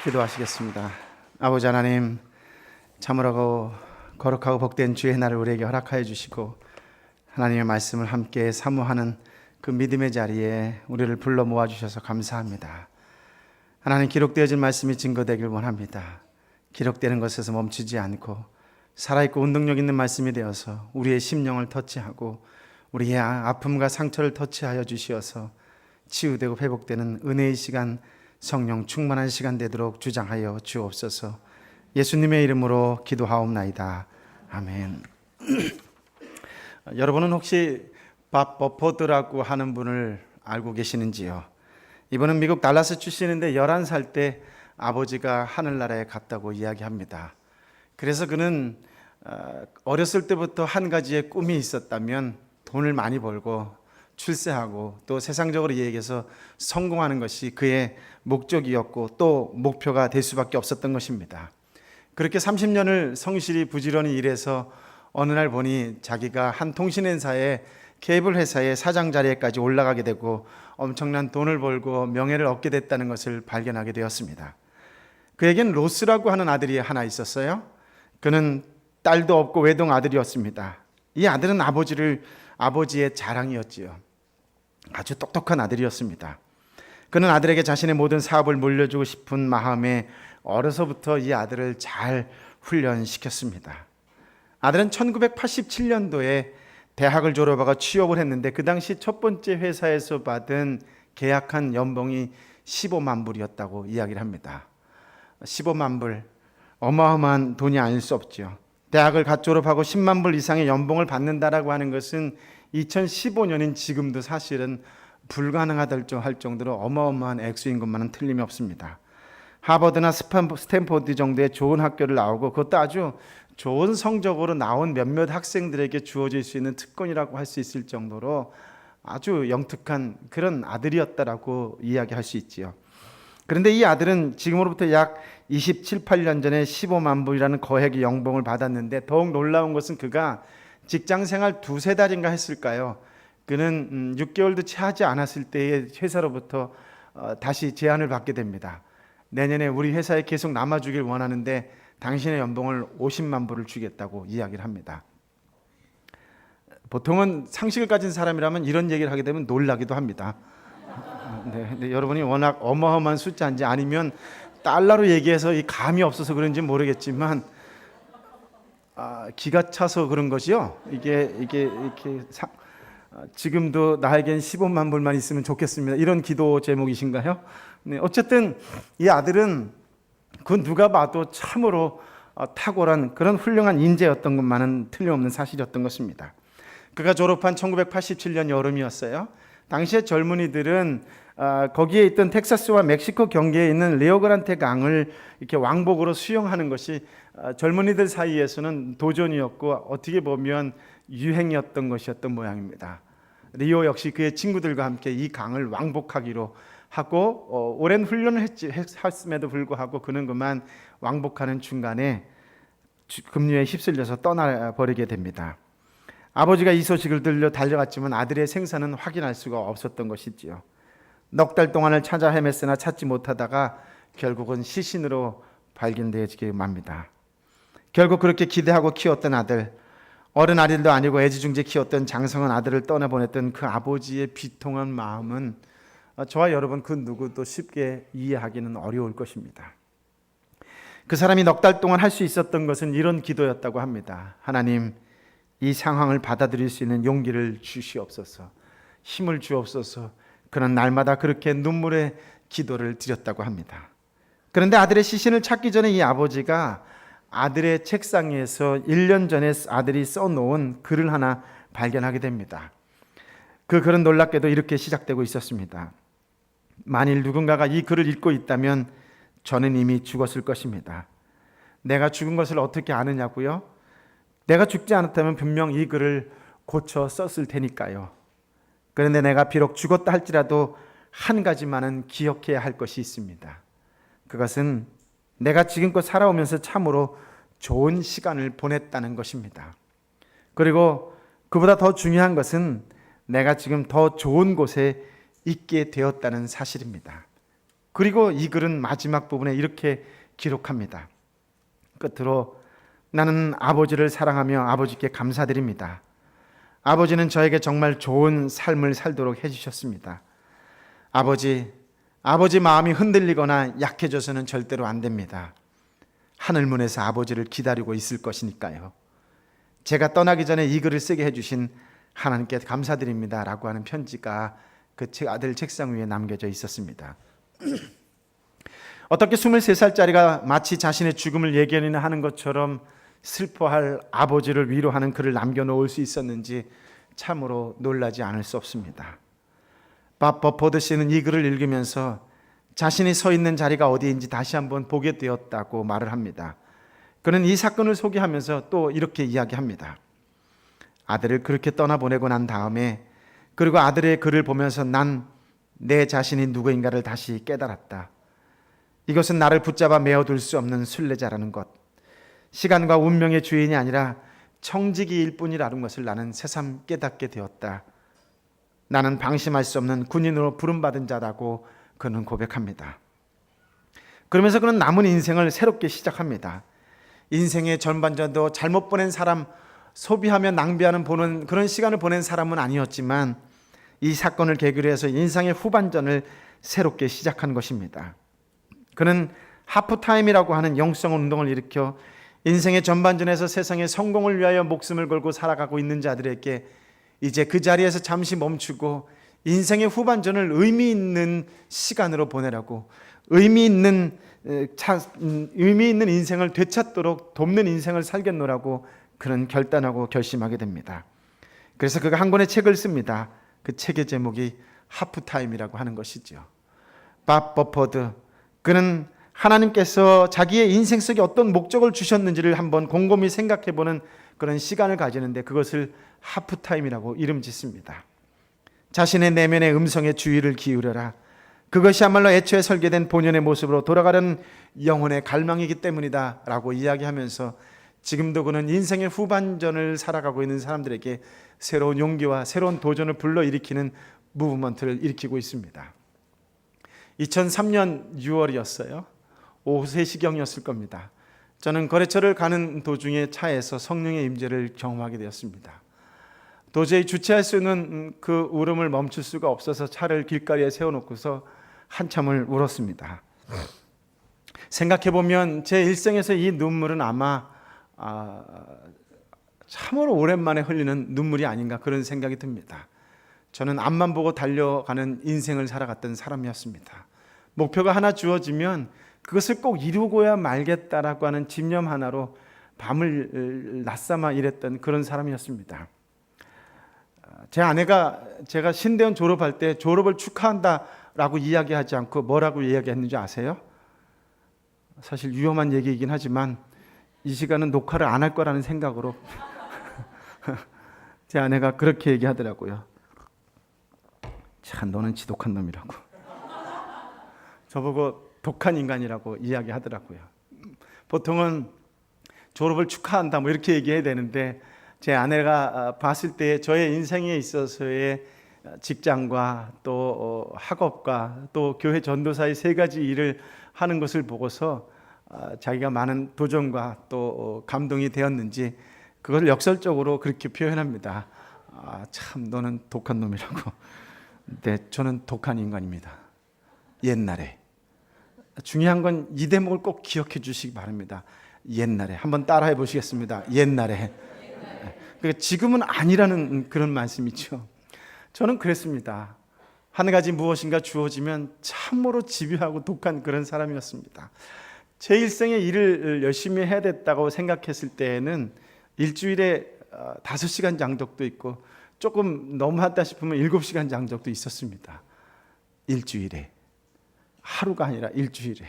기도하시겠습니다. 아버지 하나님, 참으로 거룩하고 복된 주의 날을 우리에게 허락하여 주시고 하나님의 말씀을 함께 사모하는 그 믿음의 자리에 우리를 불러 모아주셔서 감사합니다. 하나님, 기록되어진 말씀이 증거되길 원합니다. 기록되는 것에서 멈추지 않고 살아있고 운동력 있는 말씀이 되어서 우리의 심령을 터치하고 우리의 아픔과 상처를 터치하여 주시어서 치유되고 회복되는 은혜의 시간, 성령 충만한 시간 되도록 주장하여 주옵소서. 예수님의 이름으로 기도하옵나이다. 아멘. 여러분은 혹시 밥 버퍼드라고 하는 분을 알고 계시는지요? 이분은 미국 달라스 출신인데 11살 때 아버지가 하늘나라에 갔다고 이야기합니다. 그래서 그는 어렸을 때부터 한 가지의 꿈이 있었다면 돈을 많이 벌고 출세하고 또 세상적으로 얘기해서 성공하는 것이 그의 목적이었고 또 목표가 될 수밖에 없었던 것입니다. 그렇게 30년을 성실히 부지런히 일해서 어느 날 보니 자기가 한 통신회사의 케이블 회사의 사장 자리에까지 올라가게 되고 엄청난 돈을 벌고 명예를 얻게 됐다는 것을 발견하게 되었습니다. 그에겐 로스라고 하는 아들이 하나 있었어요. 그는 딸도 없고 외동 아들이었습니다. 이 아들은 아버지의 자랑이었지요. 아주 똑똑한 아들이었습니다. 그는 아들에게 자신의 모든 사업을 물려주고 싶은 마음에 어려서부터 이 아들을 잘 훈련시켰습니다. 아들은 1987년도에 대학을 졸업하고 취업을 했는데 그 당시 첫 번째 회사에서 받은 계약한 연봉이 15만 불이었다고 이야기를 합니다. 15만 불, 어마어마한 돈이 아닐 수 없죠. 대학을 갓 졸업하고 10만 불 이상의 연봉을 받는다라고 하는 것은 2015년인 지금도 사실은 불가능하다 할 정도로 어마어마한 액수인 것만은 틀림이 없습니다. 하버드나 스탠포드 정도의 좋은 학교를 나오고 그것도 아주 좋은 성적으로 나온 몇몇 학생들에게 주어질 수 있는 특권이라고 할 수 있을 정도로 아주 영특한 그런 아들이었다라고 이야기할 수 있지요. 그런데 이 아들은 지금으로부터 약 27, 8년 전에 15만 불이라는 거액의 연봉을 받았는데 더욱 놀라운 것은 그가 직장 생활 두세 달인가 했을까요? 그는 6개월도 채 하지 않았을 때에 회사로부터 다시 제안을 받게 됩니다. 내년에 우리 회사에 계속 남아주길 원하는데 당신의 연봉을 50만 불을 주겠다고 이야기를 합니다. 보통은 상식을 가진 사람이라면 이런 얘기를 하게 되면 놀라기도 합니다. 근데 여러분이 워낙 어마어마한 숫자인지 아니면 달러로 얘기해서 이 감이 없어서 그런지 모르겠지만 기가 차서 그런 거지요. 이게 이렇게 지금도 나에겐 15만 불만 있으면 좋겠습니다. 이런 기도 제목이신가요? 네, 어쨌든 이 아들은 그 누가 봐도 참으로 탁월한 그런 훌륭한 인재였던 것만은 틀림없는 사실이었던 것입니다. 그가 졸업한 1987년 여름이었어요. 당시의 젊은이들은 거기에 있던 텍사스와 멕시코 경계에 있는 리오그란테 강을 이렇게 왕복으로 수영하는 것이 젊은이들 사이에서는 도전이었고 어떻게 보면 유행이었던 것이었던 모양입니다. 리오 역시 그의 친구들과 함께 이 강을 왕복하기로 하고 오랜 훈련을 했음에도 불구하고 그는 그만 왕복하는 중간에 급류에 휩쓸려서 떠나버리게 됩니다. 아버지가 이 소식을 들려 달려갔지만 아들의 생사는 확인할 수가 없었던 것이지요. 넉 달 동안을 찾아 헤맸으나 찾지 못하다가 결국은 시신으로 발견되어지게 맙니다. 결국 그렇게 기대하고 키웠던 아들, 어른 아들도 아니고 애지중지 키웠던 장성한 아들을 떠나보냈던 그 아버지의 비통한 마음은 저와 여러분 그 누구도 쉽게 이해하기는 어려울 것입니다. 그 사람이 넉 달 동안 할 수 있었던 것은 이런 기도였다고 합니다. 하나님, 이 상황을 받아들일 수 있는 용기를 주시옵소서, 힘을 주옵소서. 그는 날마다 그렇게 눈물의 기도를 드렸다고 합니다. 그런데 아들의 시신을 찾기 전에 이 아버지가 아들의 책상에서 1년 전에 아들이 써놓은 글을 하나 발견하게 됩니다. 그 글은 놀랍게도 이렇게 시작되고 있었습니다. 만일 누군가가 이 글을 읽고 있다면 저는 이미 죽었을 것입니다. 내가 죽은 것을 어떻게 아느냐고요? 내가 죽지 않았다면 분명 이 글을 고쳐 썼을 테니까요. 그런데 내가 비록 죽었다 할지라도 한 가지만은 기억해야 할 것이 있습니다. 그것은 내가 지금껏 살아오면서 참으로 좋은 시간을 보냈다는 것입니다. 그리고 그보다 더 중요한 것은 내가 지금 더 좋은 곳에 있게 되었다는 사실입니다. 그리고 이 글은 마지막 부분에 이렇게 기록합니다. 끝으로 나는 아버지를 사랑하며 아버지께 감사드립니다. 아버지는 저에게 정말 좋은 삶을 살도록 해주셨습니다. 아버지 마음이 흔들리거나 약해져서는 절대로 안 됩니다. 하늘문에서 아버지를 기다리고 있을 것이니까요. 제가 떠나기 전에 이 글을 쓰게 해주신 하나님께 감사드립니다 라고 하는 편지가 그 아들 책상 위에 남겨져 있었습니다. 어떻게 23살짜리가 마치 자신의 죽음을 예견하는 것처럼 슬퍼할 아버지를 위로하는 글을 남겨놓을 수 있었는지 참으로 놀라지 않을 수 없습니다. 밥 버퍼드 씨는 이 글을 읽으면서 자신이 서 있는 자리가 어디인지 다시 한번 보게 되었다고 말을 합니다. 그는 이 사건을 소개하면서 또 이렇게 이야기합니다. 아들을 그렇게 떠나보내고 난 다음에, 그리고 아들의 글을 보면서 난 내 자신이 누구인가를 다시 깨달았다. 이것은 나를 붙잡아 메어둘 수 없는 순례자라는 것, 시간과 운명의 주인이 아니라 청지기일 뿐이라는 것을 나는 새삼 깨닫게 되었다. 나는 방심할 수 없는 군인으로 부름받은 자라고 그는 고백합니다. 그러면서 그는 남은 인생을 새롭게 시작합니다. 인생의 전반전도 잘못 보낸 사람, 소비하며 낭비하는 보는 그런 시간을 보낸 사람은 아니었지만 이 사건을 계기로 해서 인생의 후반전을 새롭게 시작한 것입니다. 그는 하프타임이라고 하는 영성 운동을 일으켜 인생의 전반전에서 세상의 성공을 위하여 목숨을 걸고 살아가고 있는 자들에게 이제 그 자리에서 잠시 멈추고 인생의 후반전을 의미 있는 시간으로 보내라고, 의미 있는 인생을 되찾도록 돕는 인생을 살겠노라고 그는 결단하고 결심하게 됩니다. 그래서 그가 한 권의 책을 씁니다. 그 책의 제목이 하프타임이라고 하는 것이죠. 밥 버퍼드, 그는 하나님께서 자기의 인생 속에 어떤 목적을 주셨는지를 한번 곰곰이 생각해보는 그런 시간을 가지는데 그것을 하프타임이라고 이름 짓습니다. 자신의 내면의 음성에 주의를 기울여라. 그것이야말로 애초에 설계된 본연의 모습으로 돌아가는 영혼의 갈망이기 때문이다 라고 이야기하면서 지금도 그는 인생의 후반전을 살아가고 있는 사람들에게 새로운 용기와 새로운 도전을 불러일으키는 무브먼트를 일으키고 있습니다. 2003년 6월이었어요. 오후 3시경이었을 겁니다. 저는 거래처를 가는 도중에 차에서 성령의 임재를 경험하게 되었습니다. 도저히 주체할 수 있는 그 울음을 멈출 수가 없어서 차를 길가리에 세워놓고서 한참을 울었습니다. 생각해보면 제 일생에서 이 눈물은 아마 참으로 오랜만에 흘리는 눈물이 아닌가 그런 생각이 듭니다. 저는 앞만 보고 달려가는 인생을 살아갔던 사람이었습니다. 목표가 하나 주어지면 그것을 꼭 이루고야 말겠다라고 하는 집념 하나로 밤을 낮삼아 일했던 그런 사람이었습니다. 제 아내가 제가 신대원 졸업할 때 졸업을 축하한다라고 이야기하지 않고 뭐라고 이야기했는지 아세요? 사실 위험한 얘기이긴 하지만 이 시간은 녹화를 안 할 거라는 생각으로 제 아내가 그렇게 얘기하더라고요. 참 너는 지독한 놈이라고. 저보고 독한 인간이라고 이야기하더라고요. 보통은 졸업을 축하한다 뭐 이렇게 얘기해야 되는데 제 아내가 봤을 때 저의 인생에 있어서의 직장과 또 학업과 또 교회 전도사의 세 가지 일을 하는 것을 보고서 자기가 많은 도전과 또 감동이 되었는지 그걸 역설적으로 그렇게 표현합니다. 참 너는 독한 놈이라고. 네, 저는 독한 인간입니다. 옛날에. 중요한 건 이 대목을 꼭 기억해 주시기 바랍니다. 옛날에. 한번 따라해 보시겠습니다. 옛날에. 그러니까 지금은 아니라는 그런 말씀이죠. 저는 그랬습니다. 한 가지 무엇인가 주어지면 참으로 집요하고 독한 그런 사람이었습니다. 제 일생에 일을 열심히 해야 됐다고 생각했을 때에는 일주일에 5시간 장적도 있고 조금 너무하다 싶으면 7시간 장적도 있었습니다. 일주일에. 하루가 아니라 일주일에.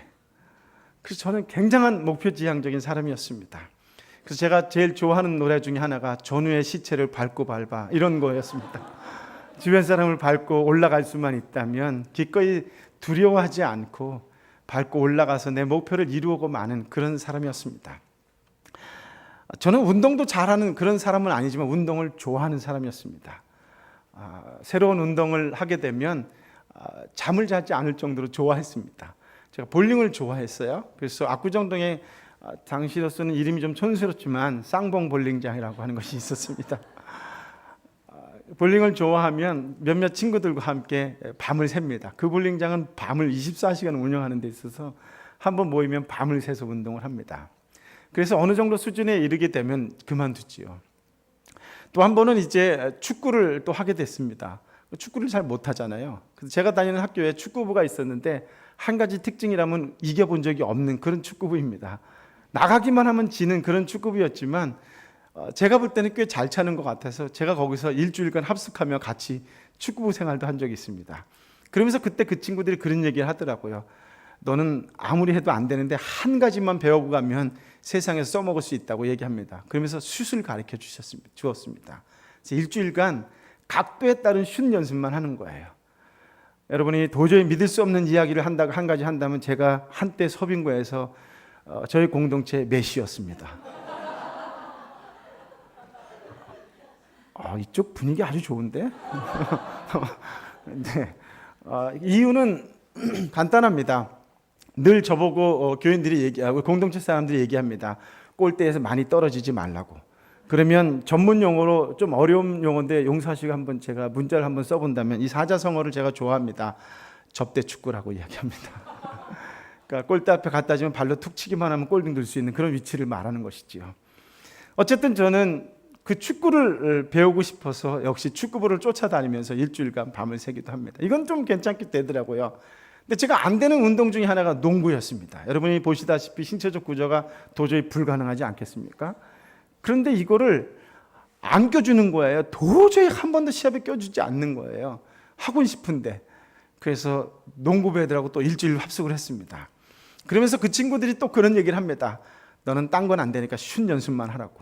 그래서 저는 굉장한 목표지향적인 사람이었습니다. 그래서 제가 제일 좋아하는 노래 중에 하나가 전우의 시체를 밟고 밟아 이런 거였습니다. 주변 사람을 밟고 올라갈 수만 있다면 기꺼이 두려워하지 않고 밟고 올라가서 내 목표를 이루고 마는 그런 사람이었습니다. 저는 운동도 잘하는 그런 사람은 아니지만 운동을 좋아하는 사람이었습니다. 새로운 운동을 하게 되면 잠을 자지 않을 정도로 좋아했습니다. 제가 볼링을 좋아했어요. 그래서 압구정동에 당시로서는 이름이 좀 촌스럽지만 쌍봉 볼링장이라고 하는 것이 있었습니다. 볼링을 좋아하면 몇몇 친구들과 함께 밤을 셉니다. 그 볼링장은 밤을 24시간 운영하는 데 있어서 한번 모이면 밤을 새서 운동을 합니다. 그래서 어느 정도 수준에 이르게 되면 그만두지요. 또 한 번은 이제 축구를 또 하게 됐습니다. 축구를 잘 못하잖아요. 그래서 제가 다니는 학교에 축구부가 있었는데 한 가지 특징이라면 이겨본 적이 없는 그런 축구부입니다. 나가기만 하면 지는 그런 축구부였지만 제가 볼 때는 꽤 잘 차는 것 같아서 제가 거기서 일주일간 합숙하며 같이 축구부 생활도 한 적이 있습니다. 그러면서 그때 그 친구들이 그런 얘기를 하더라고요. 너는 아무리 해도 안 되는데 한 가지만 배우고 가면 세상에서 써먹을 수 있다고 얘기합니다. 그러면서 슛을 가르쳐 주었습니다. 그래서 일주일간 각도에 따른 슛 연습만 하는 거예요. 여러분이 도저히 믿을 수 없는 이야기를 한 가지 한다면 제가 한때 서빙고에서 저희 공동체 메시였습니다. 이쪽 분위기 아주 좋은데? 네. 이유는 간단합니다. 늘 저보고 교인들이 얘기하고 공동체 사람들이 얘기합니다. 골대에서 많이 떨어지지 말라고. 그러면 전문 용어로 좀 어려운 용어인데 용사시가 한번 제가 문자를 한번 써본다면 이 사자성어를 제가 좋아합니다. 접대축구라고 이야기합니다. 그러니까 골대 앞에 갖다 주면 발로 툭 치기만 하면 골 넣을 수 있는 그런 위치를 말하는 것이지요. 어쨌든 저는 그 축구를 배우고 싶어서 역시 축구부를 쫓아다니면서 일주일간 밤을 새기도 합니다. 이건 좀 괜찮게 되더라고요. 근데 제가 안 되는 운동 중에 하나가 농구였습니다. 여러분이 보시다시피 신체적 구조가 도저히 불가능하지 않겠습니까? 그런데 이거를 안 껴주는 거예요. 도저히 한 번도 시합에 껴주지 않는 거예요. 하고 싶은데. 그래서 농구부 애들하고 또 일주일 합숙을 했습니다. 그러면서 그 친구들이 또 그런 얘기를 합니다. 너는 딴 건 안 되니까 슛 연습만 하라고.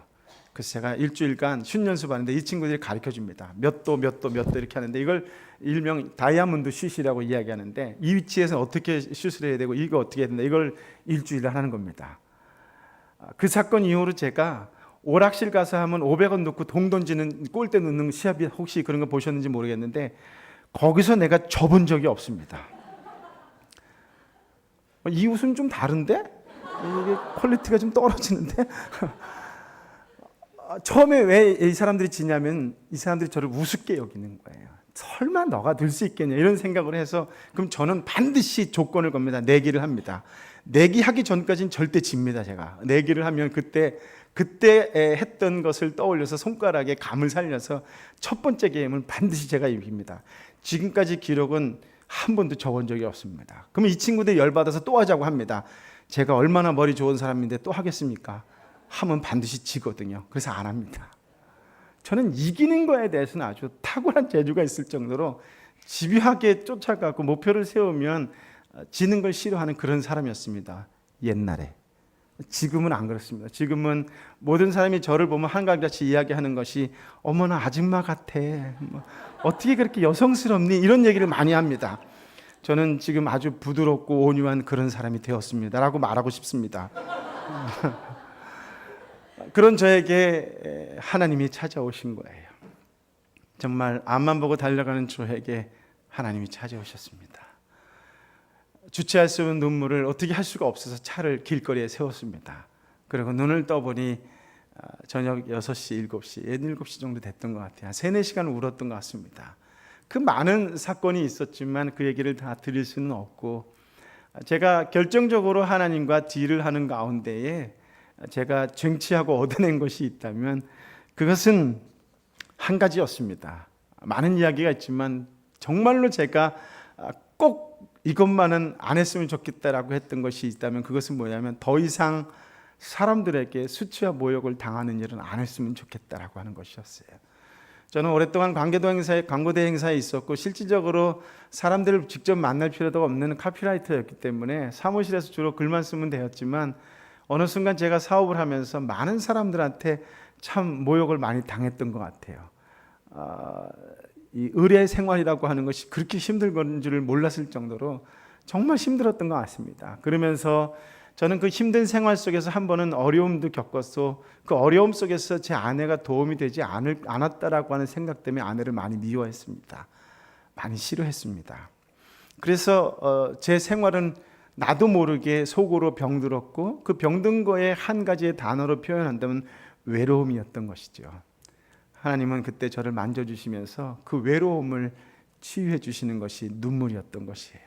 그래서 제가 일주일간 슛 연습하는데 이 친구들이 가르쳐 줍니다. 몇 도 이렇게 하는데 이걸 일명 다이아몬드 슛이라고 이야기하는데 이 위치에서 어떻게 슛을 해야 되고 이거 어떻게 해야 된다. 이걸 일주일을 하는 겁니다. 그 사건 이후로 제가 오락실 가서 하면 500원 넣고 동 던지는 골대 넣는 시합이 혹시 그런 거 보셨는지 모르겠는데 거기서 내가 져본 적이 없습니다. 이 웃음 좀 다른데? 이게 퀄리티가 좀 떨어지는데? 처음에 왜 이 사람들이 지냐면 이 사람들이 저를 우습게 여기는 거예요. 설마 너가 늘 수 있겠냐 이런 생각을 해서 그럼 저는 반드시 조건을 겁니다. 내기를 합니다. 내기 하기 전까지는 절대 집니다. 제가 내기를 하면 그때 했던 것을 떠올려서 손가락에 감을 살려서 첫 번째 게임은 반드시 제가 이깁니다. 지금까지 기록은 한 번도 적은 적이 없습니다. 그러면 이 친구들이 열받아서 또 하자고 합니다. 제가 얼마나 머리 좋은 사람인데 또 하겠습니까? 하면 반드시 지거든요. 그래서 안 합니다. 저는 이기는 거에 대해서는 아주 탁월한 재주가 있을 정도로 집요하게 쫓아가고 목표를 세우면 지는 걸 싫어하는 그런 사람이었습니다. 옛날에. 지금은 안 그렇습니다. 지금은 모든 사람이 저를 보면 한가지같이 이야기하는 것이 어머나 아줌마 같아. 어떻게 그렇게 여성스럽니? 이런 얘기를 많이 합니다. 저는 지금 아주 부드럽고 온유한 그런 사람이 되었습니다. 라고 말하고 싶습니다. 그런 저에게 하나님이 찾아오신 거예요. 정말 앞만 보고 달려가는 저에게 하나님이 찾아오셨습니다. 주체할 수 없는 눈물을 어떻게 할 수가 없어서 차를 길거리에 세웠습니다. 그리고 눈을 떠보니 저녁 6시, 7시, 7시 정도 됐던 것 같아요. 한 3, 4시간 울었던 것 같습니다. 그 많은 사건이 있었지만 그 얘기를 다 드릴 수는 없고 제가 결정적으로 하나님과 딜을 하는 가운데에 제가 쟁취하고 얻어낸 것이 있다면 그것은 한 가지였습니다. 많은 이야기가 있지만 정말로 제가 꼭 이것만은 안 했으면 좋겠다라고 했던 것이 있다면 그것은 뭐냐면 더 이상 사람들에게 수치와 모욕을 당하는 일은 안 했으면 좋겠다라고 하는 것이었어요. 저는 오랫동안 광고대 행사에 있었고 실질적으로 사람들을 직접 만날 필요도 없는 카피라이터였기 때문에 사무실에서 주로 글만 쓰면 되었지만 어느 순간 제가 사업을 하면서 많은 사람들한테 참 모욕을 많이 당했던 것 같아요. 이 의뢰 생활이라고 하는 것이 그렇게 힘든 건 줄 몰랐을 정도로 정말 힘들었던 것 같습니다. 그러면서 저는 그 힘든 생활 속에서 한 번은 어려움도 겪었고 그 어려움 속에서 제 아내가 도움이 되지 않았다라고 하는 생각 때문에 아내를 많이 미워했습니다. 많이 싫어했습니다. 그래서 제 생활은 나도 모르게 속으로 병들었고, 그 병든 거에 한 가지의 단어로 표현한다면 외로움이었던 것이죠. 하나님은 그때 저를 만져주시면서 그 외로움을 치유해 주시는 것이 눈물이었던 것이에요.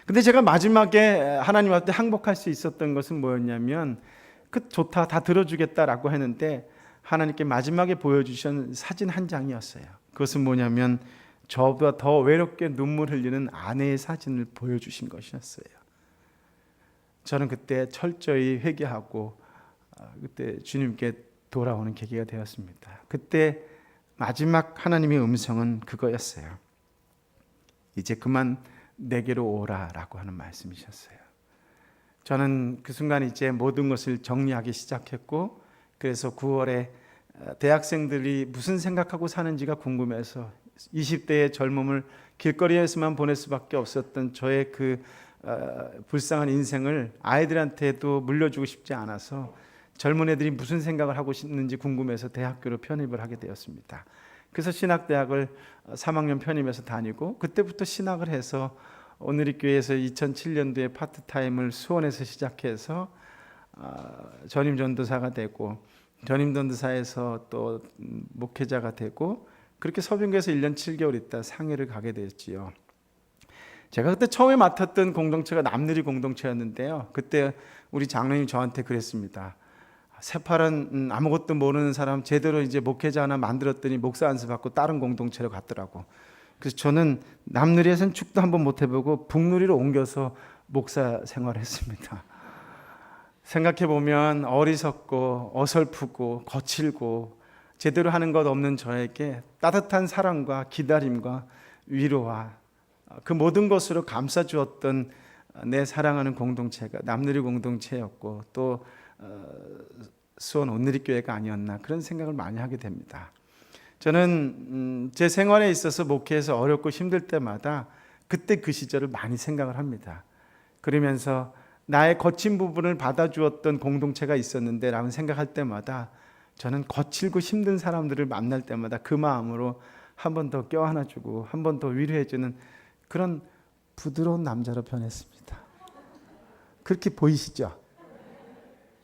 근데 제가 마지막에 하나님 앞에 항복할 수 있었던 것은 뭐였냐면, 그 좋다, 다 들어주겠다라고 했는데 하나님께 마지막에 보여주신 사진 한 장이었어요. 그것은 뭐냐면 저보다 더 외롭게 눈물 흘리는 아내의 사진을 보여주신 것이었어요. 저는 그때 철저히 회개하고 그때 주님께 돌아오는 계기가 되었습니다. 그때 마지막 하나님의 음성은 그거였어요. 이제 그만 내게로 오라라고 하는 말씀이셨어요. 저는 그 순간 이제 모든 것을 정리하기 시작했고, 그래서 9월에 대학생들이 무슨 생각하고 사는지가 궁금해서 20대의 젊음을 길거리에서만 보낼 수밖에 없었던 저의 그 불쌍한 인생을 아이들한테도 물려주고 싶지 않아서 젊은 애들이 무슨 생각을 하고 있는지 궁금해서 대학교로 편입을 하게 되었습니다. 그래서 신학대학을 3학년 편입해서 다니고, 그때부터 신학을 해서 오늘의 교회에서 2007년도에 파트타임을 수원에서 시작해서 전임전도사가 되고, 전임전도사에서 또 목회자가 되고, 그렇게 서빙교에서 1년 7개월 있다 상해를 가게 되었지요. 제가 그때 처음에 맡았던 공동체가 남누리 공동체였는데요. 그때 우리 장로님이 저한테 그랬습니다. 새파란 아무것도 모르는 사람 제대로 이제 목회자 하나 만들었더니 목사 안수 받고 다른 공동체로 갔더라고. 그래서 저는 남누리에서는 축도 한번 못 해보고 북누리로 옮겨서 목사 생활을 했습니다. 생각해보면 어리석고 어설프고 거칠고 제대로 하는 것 없는 저에게 따뜻한 사랑과 기다림과 위로와 그 모든 것으로 감싸주었던 내 사랑하는 공동체가 남누리 공동체였고, 또 수원 온누리교회가 아니었나, 그런 생각을 많이 하게 됩니다. 저는 제 생활에 있어서 목회에서 어렵고 힘들 때마다 그때 그 시절을 많이 생각을 합니다. 그러면서 나의 거친 부분을 받아주었던 공동체가 있었는데 라는 생각할 때마다 저는 거칠고 힘든 사람들을 만날 때마다 그 마음으로 한 번 더 껴안아주고 한 번 더 위로해주는 그런 부드러운 남자로 변했습니다. 그렇게 보이시죠?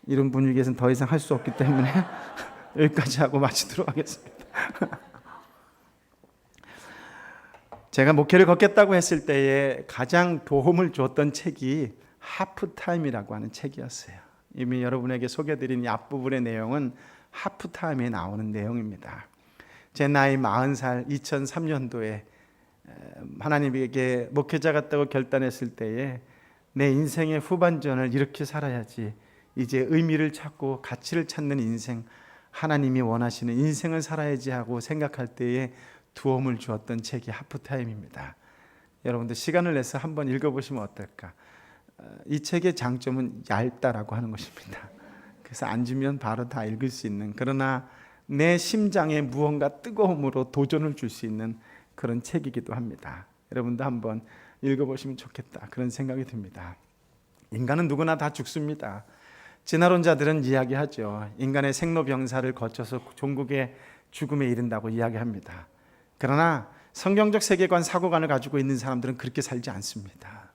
이런 분위기에서는 더 이상 할 수 없기 때문에 여기까지 하고 마치도록 하겠습니다. 제가 목회를 걷겠다고 했을 때에 가장 도움을 줬던 책이 하프타임이라고 하는 책이었어요. 이미 여러분에게 소개해드린 이 앞부분의 내용은 하프타임에 나오는 내용입니다. 제 나이 40살 2003년도에 하나님에게 목회자 같다고 결단했을 때에 내 인생의 후반전을 이렇게 살아야지, 이제 의미를 찾고 가치를 찾는 인생, 하나님이 원하시는 인생을 살아야지 하고 생각할 때에 도움을 주었던 책이 하프타임입니다. 여러분들 시간을 내서 한번 읽어보시면 어떨까? 이 책의 장점은 얇다라고 하는 것입니다. 그래서 앉으면 바로 다 읽을 수 있는, 그러나 내 심장에 무언가 뜨거움으로 도전을 줄 수 있는 그런 책이기도 합니다. 여러분도 한번 읽어보시면 좋겠다, 그런 생각이 듭니다. 인간은 누구나 다 죽습니다. 진화론자들은 이야기하죠. 인간의 생로병사를 거쳐서 종국의 죽음에 이른다고 이야기합니다. 그러나 성경적 세계관, 사고관을 가지고 있는 사람들은 그렇게 살지 않습니다.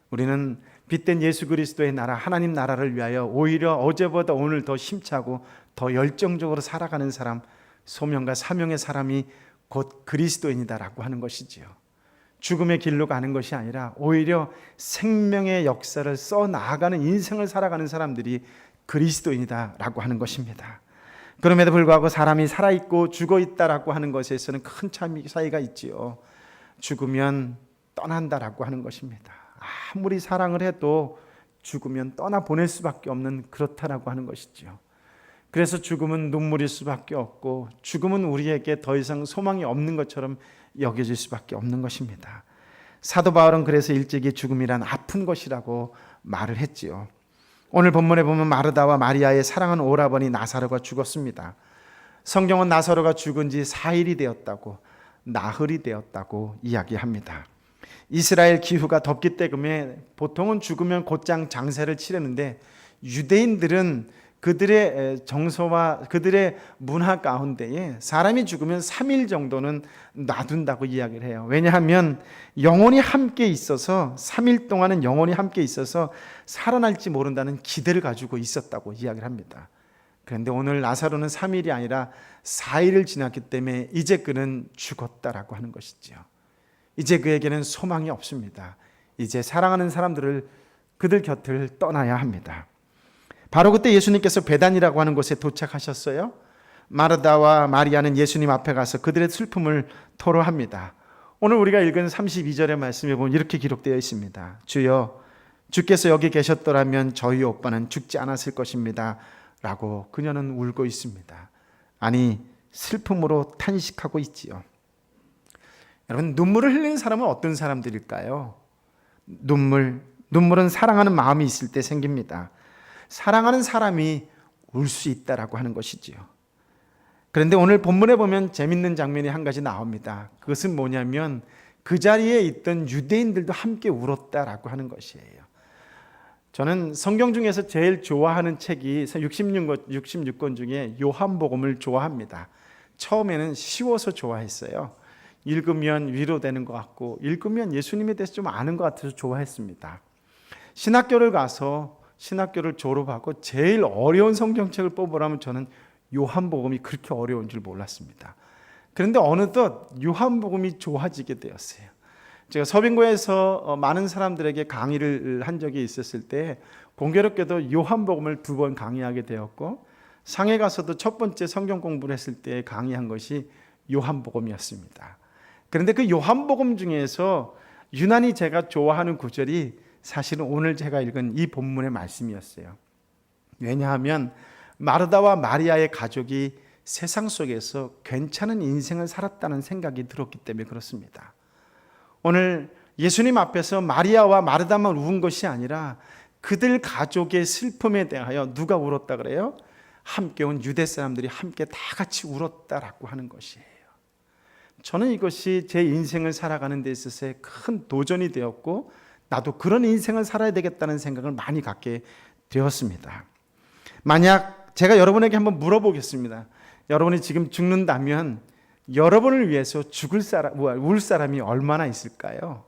우리는 빛된 예수 그리스도의 나라, 하나님 나라를 위하여 오히려 어제보다 오늘 더 힘차고 더 열정적으로 살아가는 사람, 소명과 사명의 사람이 곧 그리스도인이다라고 하는 것이지요. 죽음의 길로 가는 것이 아니라 오히려 생명의 역사를 써 나아가는 인생을 살아가는 사람들이 그리스도인이다라고 하는 것입니다. 그럼에도 불구하고 사람이 살아있고 죽어있다라고 하는 것에서는 큰 차이가 있지요. 죽으면 떠난다라고 하는 것입니다. 아무리 사랑을 해도 죽으면 떠나보낼 수밖에 없는, 그렇다라고 하는 것이죠. 그래서 죽음은 눈물일 수밖에 없고, 죽음은 우리에게 더 이상 소망이 없는 것처럼 여겨질 수밖에 없는 것입니다. 사도 바울은 그래서 일찍이 죽음이란 아픈 것이라고 말을 했지요. 오늘 본문에 보면 마르다와 마리아의 사랑하는 오라버니 나사로가 죽었습니다. 성경은 나사로가 죽은 지 4일이 되었다고, 나흘이 되었다고 이야기합니다. 이스라엘 기후가 덥기 때문에 보통은 죽으면 곧장 장세를 치르는데, 유대인들은 그들의 정서와 그들의 문화 가운데에 사람이 죽으면 3일 정도는 놔둔다고 이야기를 해요. 왜냐하면 영혼이 함께 있어서 3일 동안은 영혼이 함께 있어서 살아날지 모른다는 기대를 가지고 있었다고 이야기를 합니다. 그런데 오늘 나사로는 3일이 아니라 4일을 지났기 때문에 이제 그는 죽었다라고 하는 것이죠. 이제 그에게는 소망이 없습니다. 이제 사랑하는 사람들을 그들 곁을 떠나야 합니다. 바로 그때 예수님께서 베단이라고 하는 곳에 도착하셨어요. 마르다와 마리아는 예수님 앞에 가서 그들의 슬픔을 토로합니다. 오늘 우리가 읽은 32절의 말씀에 보면 이렇게 기록되어 있습니다. 주여, 주께서 여기 계셨더라면 저희 오빠는 죽지 않았을 것입니다 라고 그녀는 울고 있습니다. 아니, 슬픔으로 탄식하고 있지요. 여러분, 눈물을 흘리는 사람은 어떤 사람들일까요? 눈물은 사랑하는 마음이 있을 때 생깁니다. 사랑하는 사람이 울 수 있다라고 하는 것이지요. 그런데 오늘 본문에 보면 재밌는 장면이 한 가지 나옵니다. 그것은 뭐냐면 그 자리에 있던 유대인들도 함께 울었다라고 하는 것이에요. 저는 성경 중에서 제일 좋아하는 책이 66권 중에 요한복음을 좋아합니다. 처음에는 쉬워서 좋아했어요. 읽으면 위로되는 것 같고 읽으면 예수님에 대해서 좀 아는 것 같아서 좋아했습니다. 신학교를 가서 신학교를 졸업하고 제일 어려운 성경책을 뽑으라면 저는 요한복음이 그렇게 어려운 줄 몰랐습니다. 그런데 어느덧 요한복음이 좋아지게 되었어요. 제가 서빙고에서 많은 사람들에게 강의를 한 적이 있었을 때 공교롭게도 요한복음을 2번 강의하게 되었고 상해 가서도 첫 번째 성경 공부를 했을 때 강의한 것이 요한복음이었습니다. 그런데 그 요한복음 중에서 유난히 제가 좋아하는 구절이 사실은 오늘 제가 읽은 이 본문의 말씀이었어요. 왜냐하면 마르다와 마리아의 가족이 세상 속에서 괜찮은 인생을 살았다는 생각이 들었기 때문에 그렇습니다. 오늘 예수님 앞에서 마리아와 마르다만 운 것이 아니라 그들 가족의 슬픔에 대하여 누가 울었다 그래요? 함께 온 유대 사람들이 함께 다 같이 울었다라고 하는 것이에요. 저는 이것이 제 인생을 살아가는 데 있어서의 큰 도전이 되었고 나도 그런 인생을 살아야 되겠다는 생각을 많이 갖게 되었습니다. 만약 제가 여러분에게 한번 물어보겠습니다. 여러분이 지금 죽는다면 여러분을 위해서 울 사람이 얼마나 있을까요?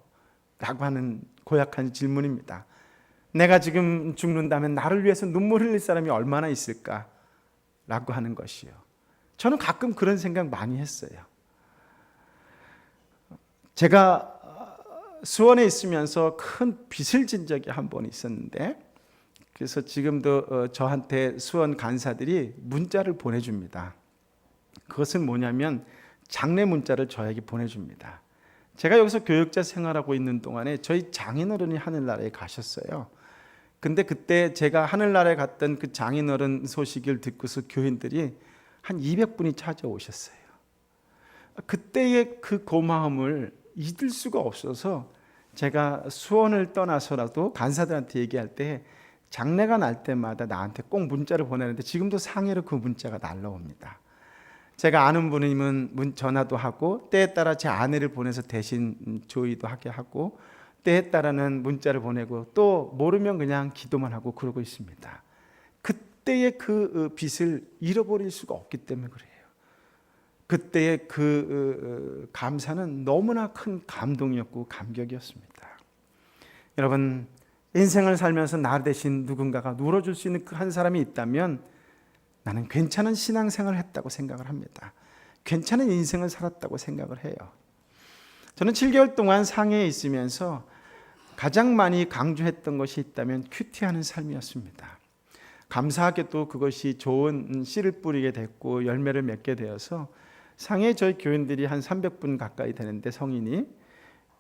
라고 하는 고약한 질문입니다. 내가 지금 죽는다면 나를 위해서 눈물 흘릴 사람이 얼마나 있을까? 라고 하는 것이요. 저는 가끔 그런 생각 많이 했어요. 제가 수원에 있으면서 큰 빚을 진 적이 한 번 있었는데 그래서 지금도 저한테 수원 간사들이 문자를 보내줍니다. 그것은 뭐냐면 장례 문자를 저에게 보내줍니다. 제가 여기서 교육자 생활하고 있는 동안에 저희 장인어른이 하늘나라에 가셨어요. 근데 그때 제가 하늘나라에 갔던 그 장인어른 소식을 듣고서 교인들이 한 200분이 찾아오셨어요. 그때의 그 고마움을 잊을 수가 없어서 제가 수원을 떠나서라도 간사들한테 얘기할 때 장례가 날 때마다 나한테 꼭 문자를 보내는데 지금도 상해로 그 문자가 날라옵니다. 제가 아는 분이면 전화도 하고 때에 따라 제 아내를 보내서 대신 조의도 하게 하고 때에 따라는 문자를 보내고 또 모르면 그냥 기도만 하고 그러고 있습니다. 그때의 그 빚을 잃어버릴 수가 없기 때문에 그래요. 그때의 그 감사는 너무나 큰 감동이었고 감격이었습니다. 여러분, 인생을 살면서 나 대신 누군가가 눌어줄 수 있는 그 한 사람이 있다면 나는 괜찮은 신앙생활을 했다고 생각을 합니다. 괜찮은 인생을 살았다고 생각을 해요. 저는 7개월 동안 상해에 있으면서 가장 많이 강조했던 것이 있다면 큐티하는 삶이었습니다. 감사하게도 그것이 좋은 씨를 뿌리게 됐고 열매를 맺게 되어서 상해 저희 교인들이 한 300분 가까이 되는데 성인이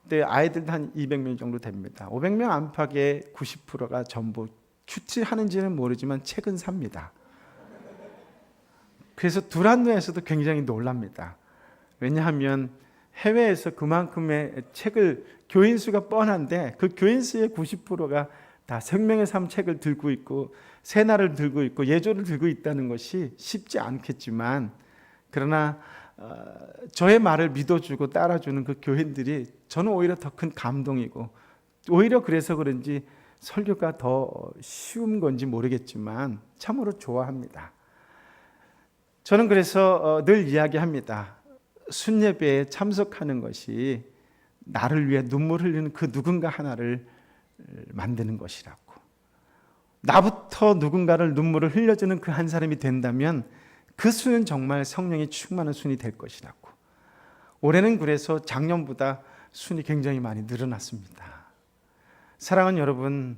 그때 아이들도 한 200명 정도 됩니다. 500명 안팎의 90%가 전부 큐티하는지는 모르지만 책은 삽니다. 그래서 두란노에서도 굉장히 놀랍니다. 왜냐하면 해외에서 그만큼의 책을 교인 수가 뻔한데 그 교인 수의 90%가 다 생명의 삶 책을 들고 있고 새날을 들고 있고 예조를 들고 있다는 것이 쉽지 않겠지만 그러나 저의 말을 믿어주고 따라주는 그 교인들이 저는 오히려 더 큰 감동이고 오히려 그래서 그런지 설교가 더 쉬운 건지 모르겠지만 참으로 좋아합니다. 저는 그래서 늘 이야기합니다. 순예배에 참석하는 것이 나를 위해 눈물 흘리는 그 누군가 하나를 만드는 것이라고. 나부터 누군가를 눈물을 흘려주는 그 한 사람이 된다면 그 수는 정말 성령이 충만한 순이 될 것이라고. 올해는 그래서 작년보다 순이 굉장히 많이 늘어났습니다. 사랑하는 여러분,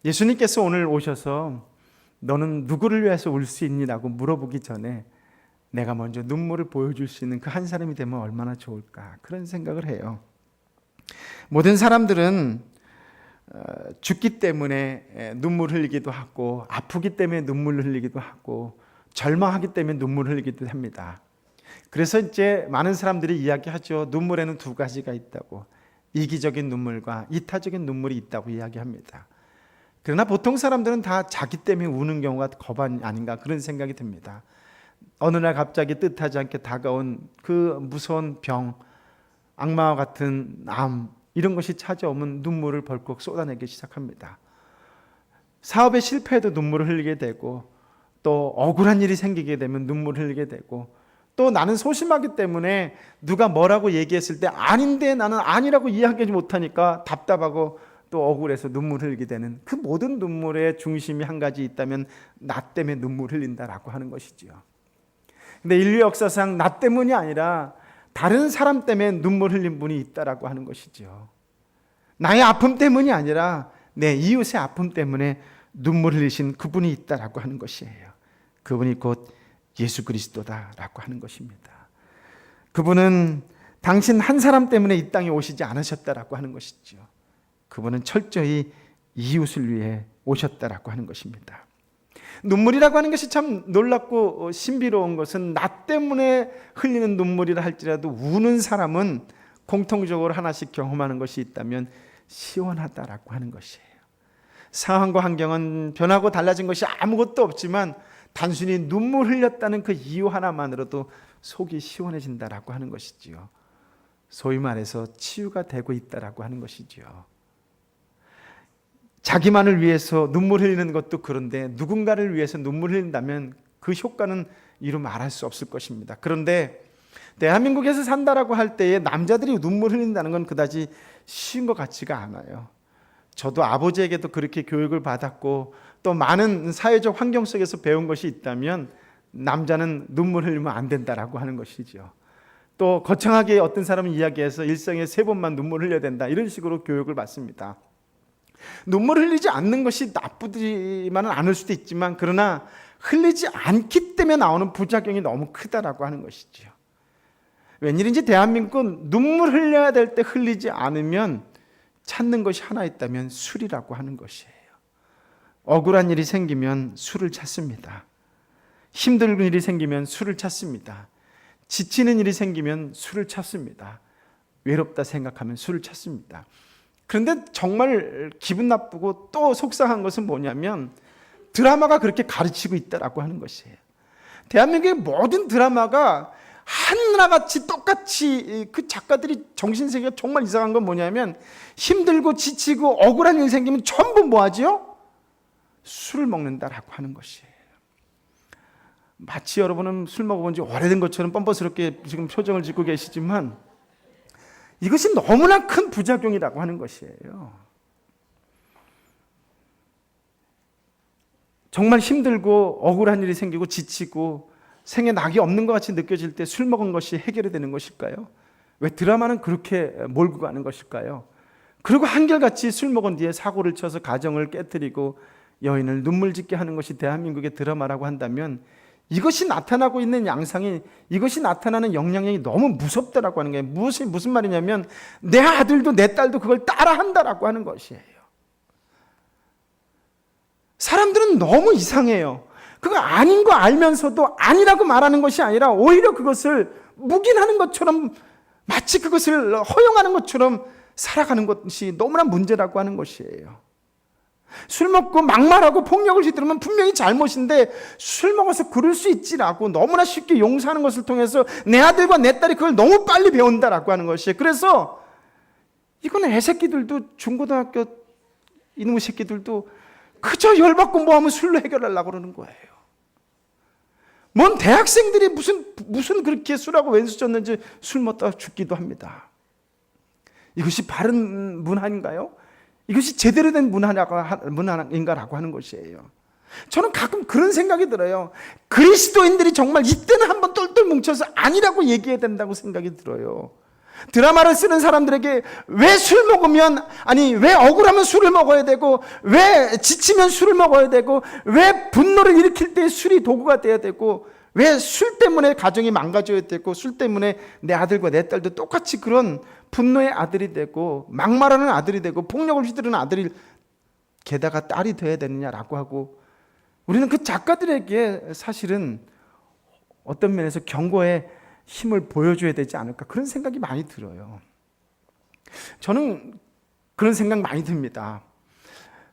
예수님께서 오늘 오셔서 너는 누구를 위해서 울 수 있니라고 물어보기 전에 내가 먼저 눈물을 보여줄 수 있는 그 한 사람이 되면 얼마나 좋을까, 그런 생각을 해요. 모든 사람들은 죽기 때문에 눈물 흘리기도 하고, 아프기 때문에 눈물 흘리기도 하고, 절망하기 때문에 눈물 흘리기도 합니다. 그래서 이제 많은 사람들이 이야기하죠. 눈물에는 두 가지가 있다고. 이기적인 눈물과 이타적인 눈물이 있다고 이야기합니다. 그러나 보통 사람들은 다 자기 때문에 우는 경우가 거반 아닌가, 그런 생각이 듭니다. 어느 날 갑자기 뜻하지 않게 다가온 그 무서운 병, 악마와 같은 암, 이런 것이 찾아오면 눈물을 벌컥 쏟아내기 시작합니다. 사업에 실패해도 눈물을 흘리게 되고, 또 억울한 일이 생기게 되면 눈물을 흘리게 되고, 또 나는 소심하기 때문에 누가 뭐라고 얘기했을 때 아닌데 나는 아니라고 이야기하지 못하니까 답답하고 또 억울해서 눈물을 흘리게 되는, 그 모든 눈물의 중심이 한 가지 있다면 나 때문에 눈물을 흘린다라고 하는 것이지요. 근데 인류 역사상 나 때문이 아니라 다른 사람 때문에 눈물 흘린 분이 있다라고 하는 것이죠. 나의 아픔 때문이 아니라 내 이웃의 아픔 때문에 눈물 흘리신 그분이 있다라고 하는 것이에요. 그분이 곧 예수 그리스도다라고 하는 것입니다. 그분은 당신 한 사람 때문에 이 땅에 오시지 않으셨다라고 하는 것이죠. 그분은 철저히 이웃을 위해 오셨다라고 하는 것입니다. 눈물이라고 하는 것이 참 놀랍고 신비로운 것은 나 때문에 흘리는 눈물이라 할지라도 우는 사람은 공통적으로 하나씩 경험하는 것이 있다면 시원하다라고 하는 것이에요. 상황과 환경은 변하고 달라진 것이 아무것도 없지만 단순히 눈물 흘렸다는 그 이유 하나만으로도 속이 시원해진다라고 하는 것이지요. 소위 말해서 치유가 되고 있다라고 하는 것이지요. 자기만을 위해서 눈물 흘리는 것도 그런데 누군가를 위해서 눈물 흘린다면 그 효과는 이루 말할 수 없을 것입니다. 그런데 대한민국에서 산다라고 할 때에 남자들이 눈물 흘린다는 건 그다지 쉬운 것 같지가 않아요. 저도 아버지에게도 그렇게 교육을 받았고 또 많은 사회적 환경 속에서 배운 것이 있다면 남자는 눈물 흘리면 안 된다라고 하는 것이죠. 또 거창하게 어떤 사람은 이야기해서 일생에 3번만 눈물 흘려야 된다, 이런 식으로 교육을 받습니다. 눈물 흘리지 않는 것이 나쁘지만은 않을 수도 있지만 그러나 흘리지 않기 때문에 나오는 부작용이 너무 크다라고 하는 것이죠. 웬일인지 대한민국은 눈물 흘려야 될 때 흘리지 않으면 찾는 것이 하나 있다면 술이라고 하는 것이에요. 억울한 일이 생기면 술을 찾습니다. 힘든 일이 생기면 술을 찾습니다. 지치는 일이 생기면 술을 찾습니다. 외롭다 생각하면 술을 찾습니다. 그런데 정말 기분 나쁘고 또 속상한 것은 뭐냐면 드라마가 그렇게 가르치고 있다라고 하는 것이에요. 대한민국의 모든 드라마가 하나같이 똑같이 그 작가들이 정신세계가 정말 이상한 건 뭐냐면 힘들고 지치고 억울한 일 생기면 전부 뭐 하지요? 술을 먹는다라고 하는 것이에요. 마치 여러분은 술 먹어본 지 오래된 것처럼 뻔뻔스럽게 지금 표정을 짓고 계시지만 이것이 너무나 큰 부작용이라고 하는 것이에요. 정말 힘들고 억울한 일이 생기고 지치고 생에 낙이 없는 것 같이 느껴질 때 술 먹은 것이 해결이 되는 것일까요? 왜 드라마는 그렇게 몰고 가는 것일까요? 그리고 한결같이 술 먹은 뒤에 사고를 쳐서 가정을 깨뜨리고 여인을 눈물 짓게 하는 것이 대한민국의 드라마라고 한다면 이것이 나타나고 있는 양상이, 이것이 나타나는 영향력이 너무 무섭다라고 하는 거예요. 무슨 말이냐면 내 아들도 내 딸도 그걸 따라한다라고 하는 것이에요. 사람들은 너무 이상해요. 그거 아닌 거 알면서도 아니라고 말하는 것이 아니라 오히려 그것을 묵인하는 것처럼, 마치 그것을 허용하는 것처럼 살아가는 것이 너무나 문제라고 하는 것이에요. 술 먹고 막말하고 폭력을 휘두르면 분명히 잘못인데 술 먹어서 그럴 수 있지라고 너무나 쉽게 용서하는 것을 통해서 내 아들과 내 딸이 그걸 너무 빨리 배운다라고 하는 것이에요. 그래서 이거는 애새끼들도 중고등학교 이놈의 새끼들도 그저 열받고 뭐하면 술로 해결하려고 그러는 거예요. 뭔 대학생들이 무슨 그렇게 술하고 왼수 졌는지 술 먹다가 죽기도 합니다. 이것이 바른 문화인가요? 이것이 제대로 된 문화인가라고 하는 것이에요. 저는 가끔 그런 생각이 들어요. 그리스도인들이 정말 이때는 한번 똘똘 뭉쳐서 아니라고 얘기해야 된다고 생각이 들어요. 드라마를 쓰는 사람들에게 왜 술 먹으면, 왜 억울하면 술을 먹어야 되고, 왜 지치면 술을 먹어야 되고, 왜 분노를 일으킬 때 술이 도구가 돼야 되고, 왜 술 때문에 가정이 망가져야 되고, 술 때문에 내 아들과 내 딸도 똑같이 그런 분노의 아들이 되고, 막말하는 아들이 되고, 폭력을 휘두르는 아들이 게다가 딸이 돼야 되느냐라고 하고, 우리는 그 작가들에게 사실은 어떤 면에서 경고의 힘을 보여줘야 되지 않을까, 그런 생각이 많이 들어요. 저는 그런 생각 많이 듭니다.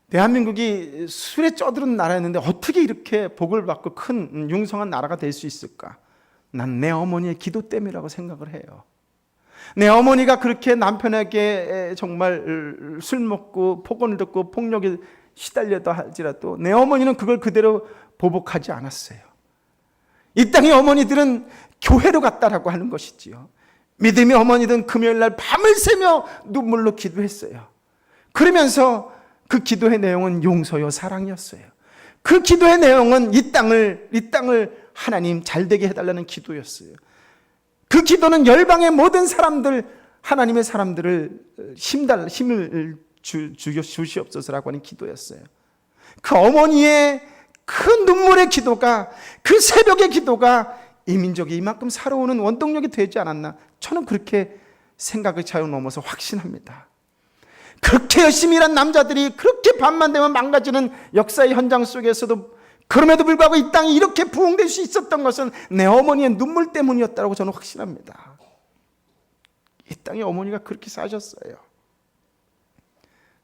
대한민국이 술에 쩌드는 나라였는데 어떻게 이렇게 복을 받고 큰 융성한 나라가 될 수 있을까? 난 내 어머니의 기도 때문이라고 생각을 해요. 내 어머니가 그렇게 남편에게 정말 술 먹고 폭언을 듣고 폭력에 시달려다 할지라도 내 어머니는 그걸 그대로 보복하지 않았어요. 이 땅의 어머니들은 교회로 갔다라고 하는 것이지요. 믿음의 어머니든 금요일날 밤을 새며 눈물로 기도했어요. 그러면서 그 기도의 내용은 용서요 사랑이었어요. 그 기도의 내용은 이 땅을 하나님 잘되게 해달라는 기도였어요. 그 기도는 열방의 모든 사람들, 하나님의 사람들을 힘을 주시옵소서라고 하는 기도였어요. 그 어머니의 그 눈물의 기도가, 그 새벽의 기도가 이 민족이 이만큼 살아오는 원동력이 되지 않았나, 저는 그렇게 생각의 차이를 넘어서 확신합니다. 그렇게 열심히 일한 남자들이 그렇게 밤만 되면 망가지는 역사의 현장 속에서도 그럼에도 불구하고 이 땅이 이렇게 부흥될 수 있었던 것은 내 어머니의 눈물 때문이었다고 저는 확신합니다. 이 땅의 어머니가 그렇게 사셨어요.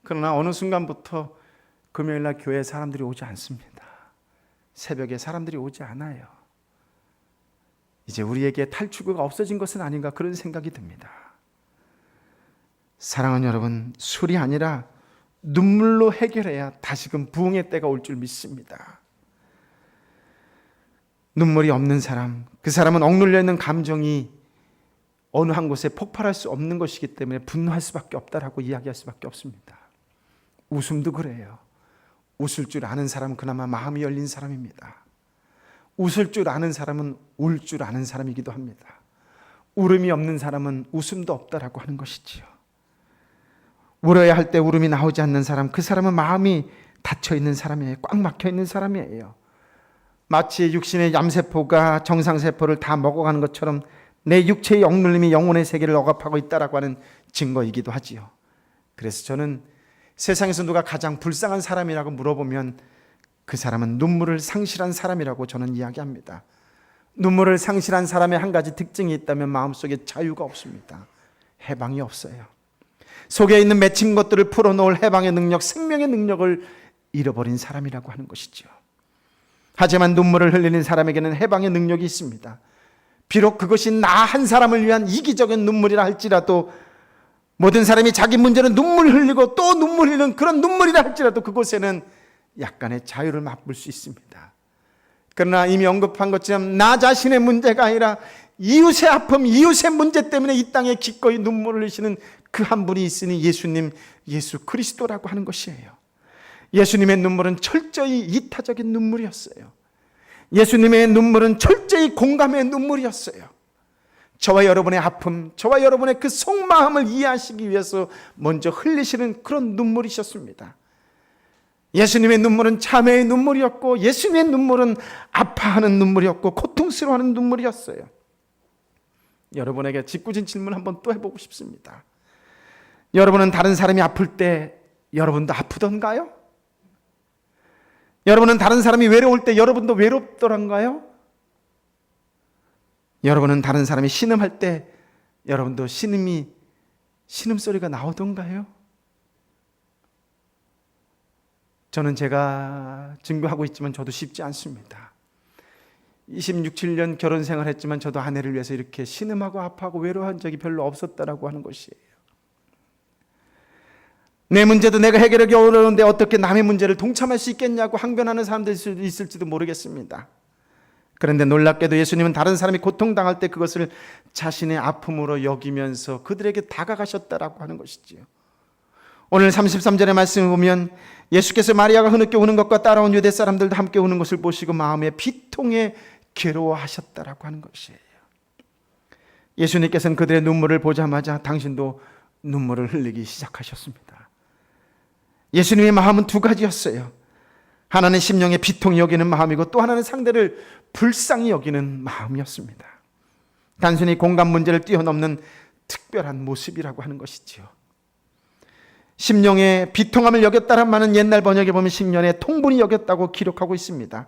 그러나 어느 순간부터 금요일날 교회에 사람들이 오지 않습니다. 새벽에 사람들이 오지 않아요. 이제 우리에게 탈출구가 없어진 것은 아닌가, 그런 생각이 듭니다. 사랑하는 여러분, 술이 아니라 눈물로 해결해야 다시금 부흥의 때가 올 줄 믿습니다. 눈물이 없는 사람, 그 사람은 억눌려 있는 감정이 어느 한 곳에 폭발할 수 없는 것이기 때문에 분노할 수밖에 없다라고 이야기할 수밖에 없습니다. 웃음도 그래요. 웃을 줄 아는 사람은 그나마 마음이 열린 사람입니다. 웃을 줄 아는 사람은 울 줄 아는 사람이기도 합니다. 울음이 없는 사람은 웃음도 없다라고 하는 것이지요. 울어야 할 때 울음이 나오지 않는 사람, 그 사람은 마음이 닫혀 있는 사람이에요. 꽉 막혀 있는 사람이에요. 마치 육신의 암세포가 정상세포를 다 먹어가는 것처럼 내 육체의 억눌림이 영혼의 세계를 억압하고 있다라고 하는 증거이기도 하지요. 그래서 저는 세상에서 누가 가장 불쌍한 사람이라고 물어보면 그 사람은 눈물을 상실한 사람이라고 저는 이야기합니다. 눈물을 상실한 사람의 한 가지 특징이 있다면 마음속에 자유가 없습니다. 해방이 없어요. 속에 있는 맺힌 것들을 풀어놓을 해방의 능력, 생명의 능력을 잃어버린 사람이라고 하는 것이죠. 하지만 눈물을 흘리는 사람에게는 해방의 능력이 있습니다. 비록 그것이 나 한 사람을 위한 이기적인 눈물이라 할지라도, 모든 사람이 자기 문제는 눈물 흘리고 또 눈물 흘리는 그런 눈물이라 할지라도 그곳에는 약간의 자유를 맛볼 수 있습니다. 그러나 이미 언급한 것처럼 나 자신의 문제가 아니라 이웃의 아픔, 이웃의 문제 때문에 이 땅에 기꺼이 눈물을 흘리시는 그 한 분이 있으니 예수님, 예수 그리스도라고 하는 것이에요. 예수님의 눈물은 철저히 이타적인 눈물이었어요. 예수님의 눈물은 철저히 공감의 눈물이었어요. 저와 여러분의 아픔, 저와 여러분의 그 속마음을 이해하시기 위해서 먼저 흘리시는 그런 눈물이셨습니다. 예수님의 눈물은 참회의 눈물이었고, 예수님의 눈물은 아파하는 눈물이었고, 고통스러워하는 눈물이었어요. 여러분에게 짓궂은 질문 한번 또 해보고 싶습니다. 여러분은 다른 사람이 아플 때 여러분도 아프던가요? 여러분은 다른 사람이 외로울 때 여러분도 외롭더란가요? 여러분은 다른 사람이 신음할 때 여러분도 신음소리가 나오던가요? 저는 제가 증거하고 있지만 저도 쉽지 않습니다. 26, 7년 결혼 생활했지만 저도 아내를 위해서 이렇게 신음하고 아파하고 외로워한 적이 별로 없었다라고 하는 것이에요. 내 문제도 내가 해결하기 어려운데 어떻게 남의 문제를 동참할 수 있겠냐고 항변하는 사람들이 있을지도 모르겠습니다. 그런데 놀랍게도 예수님은 다른 사람이 고통당할 때 그것을 자신의 아픔으로 여기면서 그들에게 다가가셨다라고 하는 것이지요. 오늘 33절의 말씀을 보면 예수께서 마리아가 흐느껴 우는 것과 따라온 유대 사람들도 함께 우는 것을 보시고 마음에 비통에 괴로워하셨다라고 하는 것이에요. 예수님께서는 그들의 눈물을 보자마자 당신도 눈물을 흘리기 시작하셨습니다. 예수님의 마음은 두 가지였어요. 하나는 심령의 비통이 여기는 마음이고 또 하나는 상대를 불쌍히 여기는 마음이었습니다. 단순히 공감 문제를 뛰어넘는 특별한 모습이라고 하는 것이지요. 심령의 비통함을 여겼다는 말은 옛날 번역에 보면 심령의 통분이 여겼다고 기록하고 있습니다.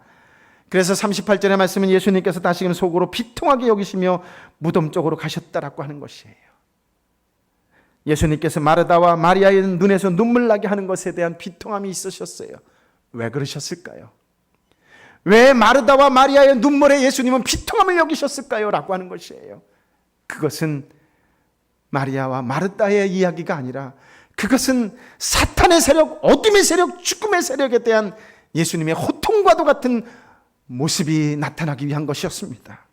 그래서 38절의 말씀은 예수님께서 다시금 속으로 비통하게 여기시며 무덤 쪽으로 가셨다라고 하는 것이에요. 예수님께서 마르다와 마리아의 눈에서 눈물 나게 하는 것에 대한 비통함이 있으셨어요. 왜 그러셨을까요? 왜 마르다와 마리아의 눈물에 예수님은 비통함을 여기셨을까요? 라고 하는 것이에요. 그것은 마리아와 마르다의 이야기가 아니라 그것은 사탄의 세력, 어둠의 세력, 죽음의 세력에 대한 예수님의 호통과도 같은 모습이 나타나기 위한 것이었습니다.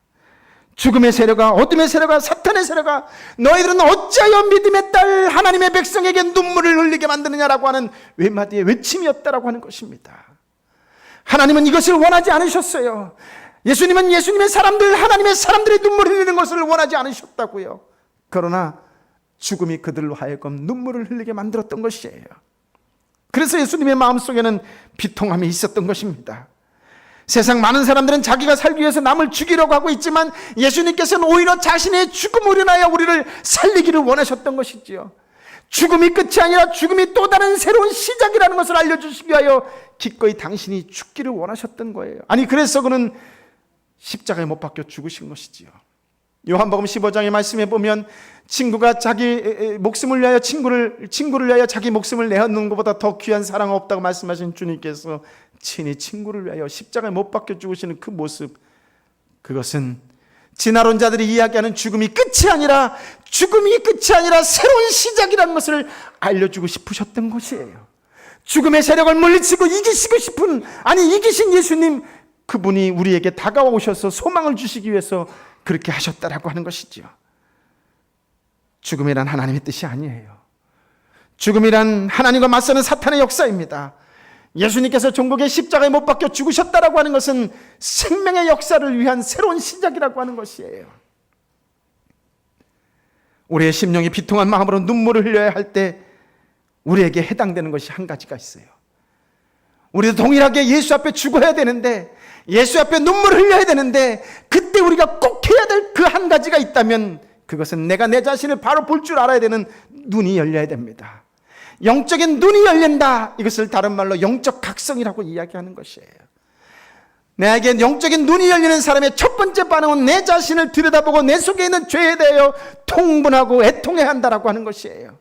죽음의 세력아, 어둠의 세력아, 사탄의 세력아, 너희들은 어찌하여 믿음의 딸 하나님의 백성에게 눈물을 흘리게 만드느냐라고 하는 외마디의 외침이었다라고 하는 것입니다. 하나님은 이것을 원하지 않으셨어요. 예수님은 예수님의 사람들, 하나님의 사람들이 눈물을 흘리는 것을 원하지 않으셨다고요. 그러나 죽음이 그들로 하여금 눈물을 흘리게 만들었던 것이에요. 그래서 예수님의 마음속에는 비통함이 있었던 것입니다. 세상 많은 사람들은 자기가 살기 위해서 남을 죽이려고 하고 있지만 예수님께서는 오히려 자신의 죽음으로 인하여 우리를 살리기를 원하셨던 것이지요. 죽음이 끝이 아니라 죽음이 또 다른 새로운 시작이라는 것을 알려주시기 위하여 기꺼이 당신이 죽기를 원하셨던 거예요. 아니 그래서 그는 십자가에 못 박혀 죽으신 것이지요. 요한복음 15장의 말씀에 보면 친구가 자기 목숨을 위하여 친구를 위하여 자기 목숨을 내어놓는 것보다 더 귀한 사랑 없다고 말씀하신 주님께서 친히 친구를 위하여 십자가에 못 박혀 죽으시는 그 모습, 그것은 진화론자들이 이야기하는 죽음이 끝이 아니라 새로운 시작이라는 것을 알려주고 싶으셨던 것이에요. 죽음의 세력을 물리치고 이기시고 싶은, 이기신 예수님, 그분이 우리에게 다가오셔서 소망을 주시기 위해서 그렇게 하셨다라고 하는 것이죠. 죽음이란 하나님의 뜻이 아니에요. 죽음이란 하나님과 맞서는 사탄의 역사입니다. 예수님께서 종국의 십자가에 못 박혀 죽으셨다라고 하는 것은 생명의 역사를 위한 새로운 시작이라고 하는 것이에요. 우리의 심령이 비통한 마음으로 눈물을 흘려야 할 때 우리에게 해당되는 것이 한 가지가 있어요. 우리도 동일하게 예수 앞에 죽어야 되는데, 예수 앞에 눈물을 흘려야 되는데, 그때 우리가 꼭 해야 될 그 한 가지가 있다면 그것은 내가 내 자신을 바로 볼 줄 알아야 되는 눈이 열려야 됩니다. 영적인 눈이 열린다. 이것을 다른 말로 영적 각성이라고 이야기하는 것이에요. 내게 영적인 눈이 열리는 사람의 첫 번째 반응은 내 자신을 들여다보고 내 속에 있는 죄에 대하여 통분하고 애통해야 한다라고 하는 것이에요.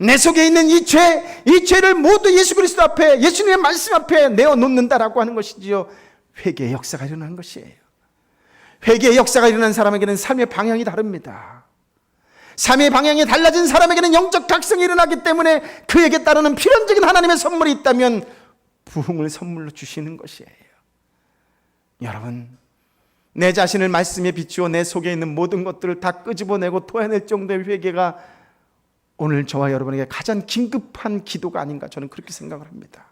내 속에 있는 이 죄를 모두 예수 그리스도 앞에, 예수님의 말씀 앞에 내어놓는다라고 하는 것이지요. 회개의 역사가 일어나는 것이에요. 회개의 역사가 일어난 사람에게는 삶의 방향이 다릅니다. 삶의 방향이 달라진 사람에게는 영적 각성이 일어나기 때문에 그에게 따르는 필연적인 하나님의 선물이 있다면 부흥을 선물로 주시는 것이에요. 여러분, 내 자신을 말씀에 비추어 내 속에 있는 모든 것들을 다 끄집어내고 토해낼 정도의 회개가 오늘 저와 여러분에게 가장 긴급한 기도가 아닌가, 저는 그렇게 생각을 합니다.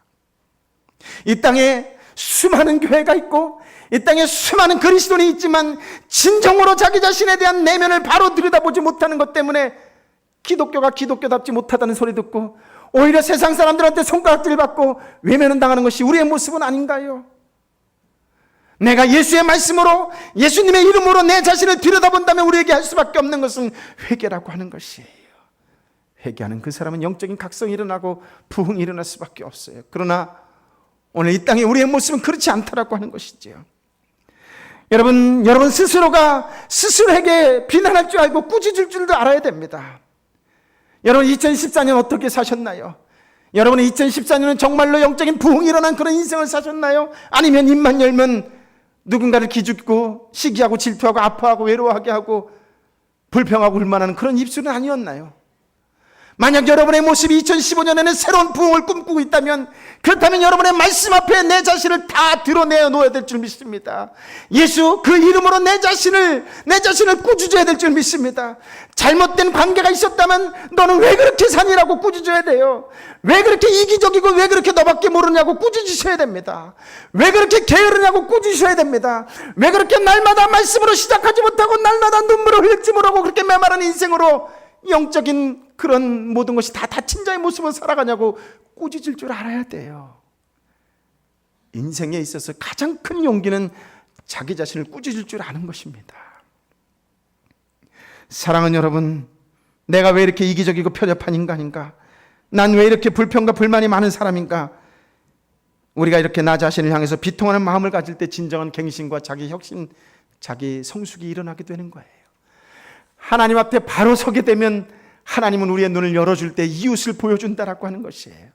이 땅에 수많은 교회가 있고 이 땅에 수많은 그리스도인이 있지만 진정으로 자기 자신에 대한 내면을 바로 들여다보지 못하는 것 때문에 기독교가 기독교답지 못하다는 소리 듣고 오히려 세상 사람들한테 손가락질 받고 외면을 당하는 것이 우리의 모습은 아닌가요? 내가 예수의 말씀으로, 예수님의 이름으로 내 자신을 들여다본다면 우리에게 할 수밖에 없는 것은 회개라고 하는 것이에요. 회개하는 그 사람은 영적인 각성이 일어나고 부흥이 일어날 수밖에 없어요. 그러나 오늘 이 땅에 우리의 모습은 그렇지 않다라고 하는 것이지요. 여러분 스스로가 스스로에게 비난할 줄 알고 꾸짖을 줄도 알아야 됩니다. 여러분 2014년 어떻게 사셨나요? 여러분의 2014년은 정말로 영적인 부흥이 일어난 그런 인생을 사셨나요? 아니면 입만 열면 누군가를 기죽고 시기하고 질투하고 아파하고 외로워하게 하고 불평하고 불만하는 그런 입술은 아니었나요? 만약 여러분의 모습이 2015년에는 새로운 부흥을 꿈꾸고 있다면, 그렇다면 여러분의 말씀 앞에 내 자신을 다 드러내어 놓아야 될 줄 믿습니다. 예수 그 이름으로 내 자신을 꾸짖어야 될 줄 믿습니다. 잘못된 관계가 있었다면 너는 왜 그렇게 사니라고 꾸짖어야 돼요. 왜 그렇게 이기적이고 왜 그렇게 너밖에 모르냐고 꾸짖으셔야 됩니다. 왜 그렇게 게으르냐고 꾸짖으셔야 됩니다. 왜 그렇게 날마다 말씀으로 시작하지 못하고 날마다 눈물을 흘리지 못하고 그렇게 메마른 인생으로 영적인 그런 모든 것이 다 다친 자의 모습으로 살아가냐고 꾸짖을 줄 알아야 돼요. 인생에 있어서 가장 큰 용기는 자기 자신을 꾸짖을 줄 아는 것입니다. 사랑하는 여러분, 내가 왜 이렇게 이기적이고 편협한 인간인가? 난 왜 이렇게 불평과 불만이 많은 사람인가? 우리가 이렇게 나 자신을 향해서 비통하는 마음을 가질 때 진정한 갱신과 자기 혁신, 자기 성숙이 일어나게 되는 거예요. 하나님 앞에 바로 서게 되면 하나님은 우리의 눈을 열어줄 때 이웃을 보여준다라고 하는 것이에요.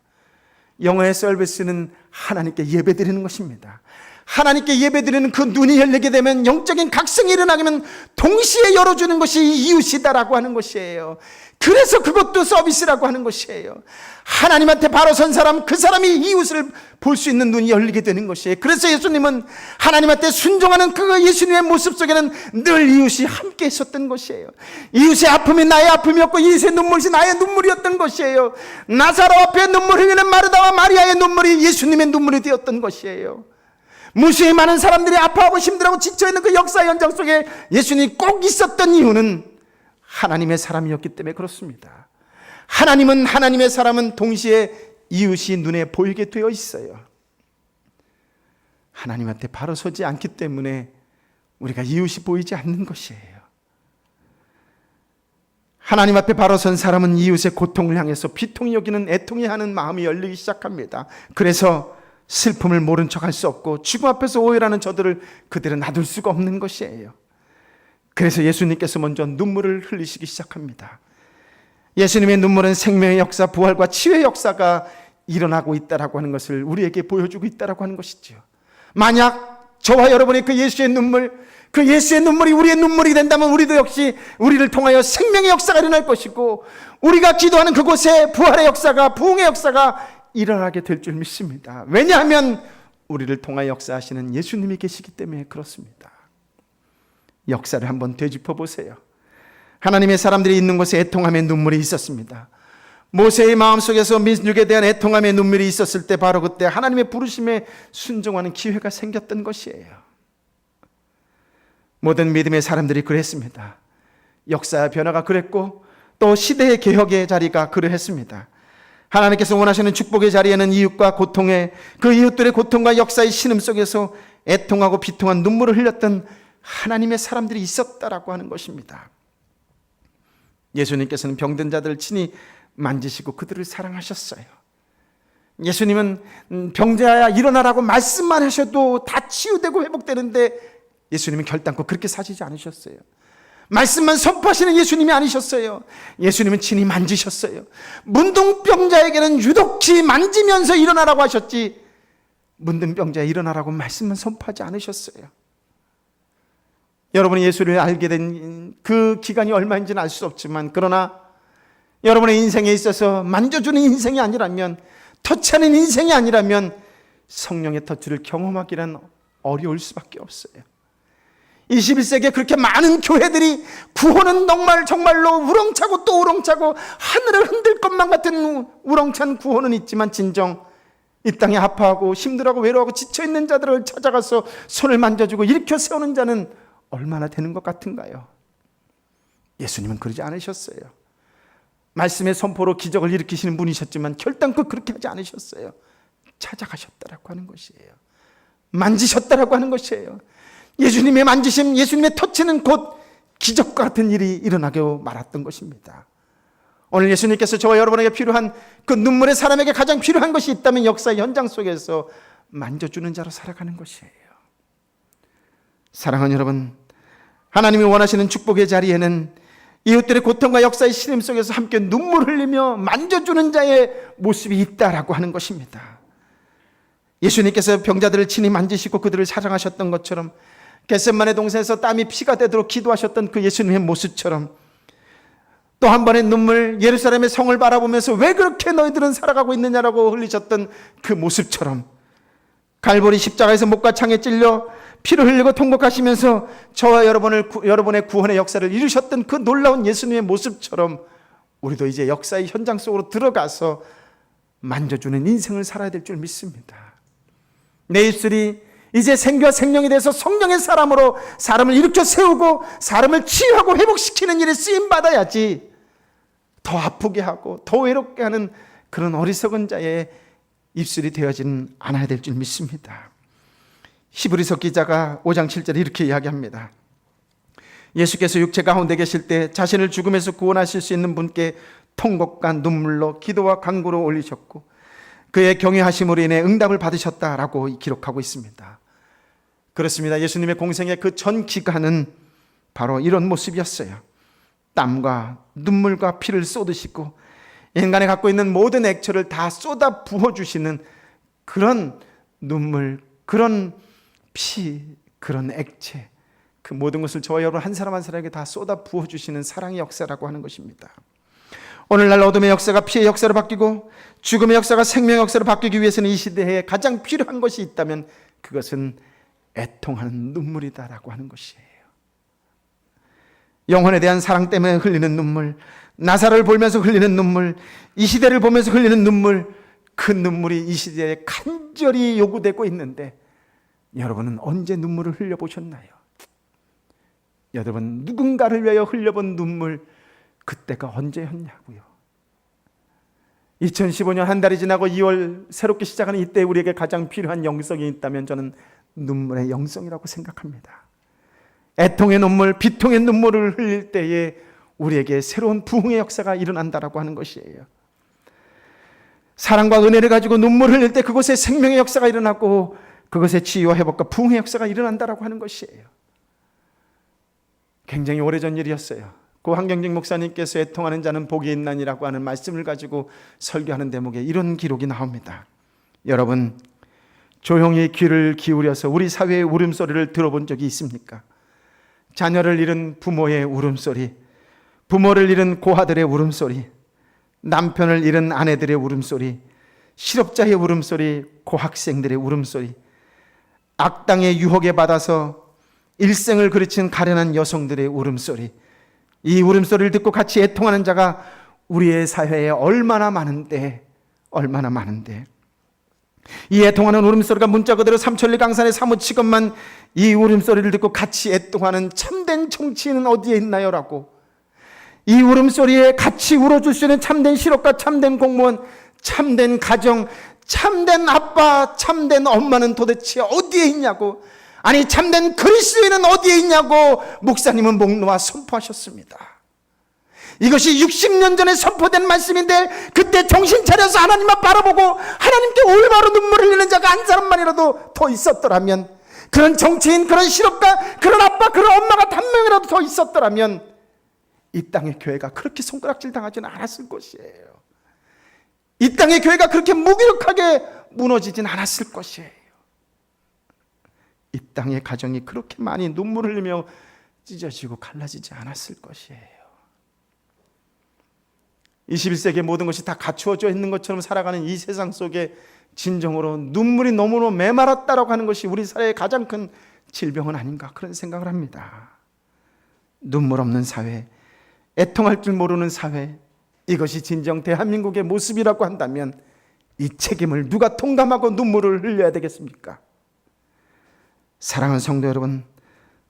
영어의 서비스는 하나님께 예배드리는 것입니다. 하나님께 예배드리는 그 눈이 열리게 되면 영적인 각성이 일어나게 되면 동시에 열어주는 것이 이웃이다라고 하는 것이에요. 그래서 그것도 서비스라고 하는 것이에요. 하나님한테 바로 선 사람, 그 사람이 이웃을 볼 수 있는 눈이 열리게 되는 것이에요. 그래서 예수님은 하나님한테 순종하는 그 예수님의 모습 속에는 늘 이웃이 함께 있었던 것이에요. 이웃의 아픔이 나의 아픔이었고 이웃의 눈물이 나의 눈물이었던 것이에요. 나사로 앞에 눈물 흘리는 마르다와 마리아의 눈물이 예수님의 눈물이 되었던 것이에요. 무수히 많은 사람들이 아파하고 힘들어하고 지쳐있는 그 역사 현장 속에 예수님이 꼭 있었던 이유는 하나님의 사람이었기 때문에 그렇습니다. 하나님은, 하나님의 사람은 동시에 이웃이 눈에 보이게 되어 있어요. 하나님한테 바로 서지 않기 때문에 우리가 이웃이 보이지 않는 것이에요. 하나님 앞에 바로 선 사람은 이웃의 고통을 향해서 비통히 여기는 애통이 하는 마음이 열리기 시작합니다. 그래서 슬픔을 모른 척할 수 없고 죽음 앞에서 오열하는 저들을 그대로 놔둘 수가 없는 것이에요. 그래서 예수님께서 먼저 눈물을 흘리시기 시작합니다. 예수님의 눈물은 생명의 역사, 부활과 치유의 역사가 일어나고 있다라고 하는 것을 우리에게 보여주고 있다라고 하는 것이죠. 만약 저와 여러분의 그 예수의 눈물, 그 예수의 눈물이 우리의 눈물이 된다면 우리도 역시 우리를 통하여 생명의 역사가 일어날 것이고 우리가 기도하는 그곳에 부활의 역사가, 부흥의 역사가 일어나게 될 줄 믿습니다. 왜냐하면 우리를 통하여 역사하시는 예수님이 계시기 때문에 그렇습니다. 역사를 한번 되짚어 보세요. 하나님의 사람들이 있는 곳에 애통함의 눈물이 있었습니다. 모세의 마음속에서 민족에 대한 애통함의 눈물이 있었을 때 바로 그때 하나님의 부르심에 순종하는 기회가 생겼던 것이에요. 모든 믿음의 사람들이 그랬습니다. 역사의 변화가 그랬고 또 시대의 개혁의 자리가 그러했습니다. 하나님께서 원하시는 축복의 자리에는 이웃과 고통의, 그 이웃들의 고통과 역사의 신음 속에서 애통하고 비통한 눈물을 흘렸던 하나님의 사람들이 있었다라고 하는 것입니다. 예수님께서는 병든 자들을 친히 만지시고 그들을 사랑하셨어요. 예수님은 병자야 일어나라고 말씀만 하셔도 다 치유되고 회복되는데 예수님은 결단코 그렇게 사시지 않으셨어요. 말씀만 선포하시는 예수님이 아니셨어요. 예수님은 친히 만지셨어요. 문둥병자에게는 유독히 만지면서 일어나라고 하셨지 문둥병자에 일어나라고 말씀만 선포하지 않으셨어요. 여러분이 예수를 알게 된 그 기간이 얼마인지는 알 수 없지만 그러나 여러분의 인생에 있어서 만져주는 인생이 아니라면, 터치하는 인생이 아니라면 성령의 터치를 경험하기란 어려울 수밖에 없어요. 21세기에 그렇게 많은 교회들이 구원은 정말로 우렁차고 또 우렁차고 하늘을 흔들 것만 같은 우렁찬 구원은 있지만 진정 이 땅에 아파하고 힘들어하고 외로워하고 지쳐있는 자들을 찾아가서 손을 만져주고 일으켜 세우는 자는 얼마나 되는 것 같은가요? 예수님은 그러지 않으셨어요. 말씀의 선포로 기적을 일으키시는 분이셨지만 결단코 그렇게 하지 않으셨어요. 찾아가셨다라고 하는 것이에요. 만지셨다라고 하는 것이에요. 예수님의 만지심, 예수님의 터치는 곧 기적과 같은 일이 일어나게 말았던 것입니다. 오늘 예수님께서 저와 여러분에게 필요한 그 눈물의 사람에게 가장 필요한 것이 있다면 역사 현장 속에서 만져주는 자로 살아가는 것이에요. 사랑하는 여러분, 하나님이 원하시는 축복의 자리에는 이웃들의 고통과 역사의 신임 속에서 함께 눈물 흘리며 만져주는 자의 모습이 있다라고 하는 것입니다. 예수님께서 병자들을 친히 만지시고 그들을 사랑하셨던 것처럼 겟세마네 동산에서 땀이 피가 되도록 기도하셨던 그 예수님의 모습처럼 또 한 번의 눈물, 예루살렘의 성을 바라보면서 왜 그렇게 너희들은 살아가고 있느냐라고 흘리셨던 그 모습처럼 갈보리 십자가에서 목과 창에 찔려 피를 흘리고 통곡하시면서 저와 여러분의 구원의 역사를 이루셨던 그 놀라운 예수님의 모습처럼 우리도 이제 역사의 현장 속으로 들어가서 만져주는 인생을 살아야 될 줄 믿습니다. 내 입술이 이제 생기와 생명이 돼서 성령의 사람으로 사람을 일으켜 세우고 사람을 치유하고 회복시키는 일에 쓰임받아야지 더 아프게 하고 더 외롭게 하는 그런 어리석은 자의 입술이 되어지는 않아야 될 줄 믿습니다. 히브리서 기자가 5장 7절에 이렇게 이야기합니다. 예수께서 육체 가운데 계실 때 자신을 죽음에서 구원하실 수 있는 분께 통곡과 눈물로 기도와 간구로 올리셨고 그의 경외하심으로 인해 응답을 받으셨다라고 기록하고 있습니다. 그렇습니다. 예수님의 공생의 그 전 기간은 바로 이런 모습이었어요. 땀과 눈물과 피를 쏟으시고 인간이 갖고 있는 모든 액체를 다 쏟아 부어주시는 그런 눈물, 그런 피, 그런 액체, 그 모든 것을 저와 여러분 한 사람 한 사람에게 다 쏟아 부어주시는 사랑의 역사라고 하는 것입니다. 오늘날 어둠의 역사가 피의 역사로 바뀌고 죽음의 역사가 생명의 역사로 바뀌기 위해서는 이 시대에 가장 필요한 것이 있다면 그것은 애통하는 눈물이다라고 하는 것이에요. 영혼에 대한 사랑 때문에 흘리는 눈물, 나사로를 보면서 흘리는 눈물, 이 시대를 보면서 흘리는 눈물, 그 눈물이 이 시대에 간절히 요구되고 있는데 여러분은 언제 눈물을 흘려보셨나요? 여러분 누군가를 위하여 흘려본 눈물, 그때가 언제였냐고요. 2015년 한 달이 지나고 2월 새롭게 시작하는 이때 우리에게 가장 필요한 영성이 있다면 저는 눈물의 영성이라고 생각합니다. 애통의 눈물, 비통의 눈물을 흘릴 때에 우리에게 새로운 부흥의 역사가 일어난다라고 하는 것이에요. 사랑과 은혜를 가지고 눈물을 흘릴 때 그곳에 생명의 역사가 일어나고 그것에 치유와 회복과 부흥의 역사가 일어난다라고 하는 것이에요. 굉장히 오래전 일이었어요. 고 한경직 목사님께서 애통하는 자는 복이 있나니라고 하는 말씀을 가지고 설교하는 대목에 이런 기록이 나옵니다. 여러분, 조용히 귀를 기울여서 우리 사회의 울음소리를 들어본 적이 있습니까? 자녀를 잃은 부모의 울음소리, 부모를 잃은 고아들의 울음소리, 남편을 잃은 아내들의 울음소리, 실업자의 울음소리, 고학생들의 울음소리, 악당의 유혹에 받아서 일생을 그르친 가련한 여성들의 울음소리, 이 울음소리를 듣고 같이 애통하는 자가 우리의 사회에 얼마나 많은데 이 애통하는 울음소리가 문자 그대로 삼천리 강산에 사무치건만 이 울음소리를 듣고 같이 애통하는 참된 정치인은 어디에 있나요? 라고 이 울음소리에 같이 울어줄 수 있는 참된 실업가, 참된 공무원, 참된 가정, 참된 아빠, 참된 엄마는 도대체 어디에 있냐고, 아니 참된 그리스도인은 어디에 있냐고 목사님은 목 놓아 선포하셨습니다. 이것이 60년 전에 선포된 말씀인데 그때 정신 차려서 하나님만 바라보고 하나님께 올바로 눈물을 흘리는 자가 한 사람만이라도 더 있었더라면, 그런 정치인, 그런 실업가, 그런 아빠, 그런 엄마가 한 명이라도 더 있었더라면 이 땅의 교회가 그렇게 손가락질 당하지는 않았을 것이에요. 이 땅의 교회가 그렇게 무기력하게 무너지진 않았을 것이에요. 이 땅의 가정이 그렇게 많이 눈물을 흘리며 찢어지고 갈라지지 않았을 것이에요. 21세기의 모든 것이 다 갖추어져 있는 것처럼 살아가는 이 세상 속에 진정으로 눈물이 너무너무 메말랐다라고 하는 것이 우리 사회의 가장 큰 질병은 아닌가, 그런 생각을 합니다. 눈물 없는 사회, 애통할 줄 모르는 사회, 이것이 진정 대한민국의 모습이라고 한다면 이 책임을 누가 통감하고 눈물을 흘려야 되겠습니까? 사랑하는 성도 여러분,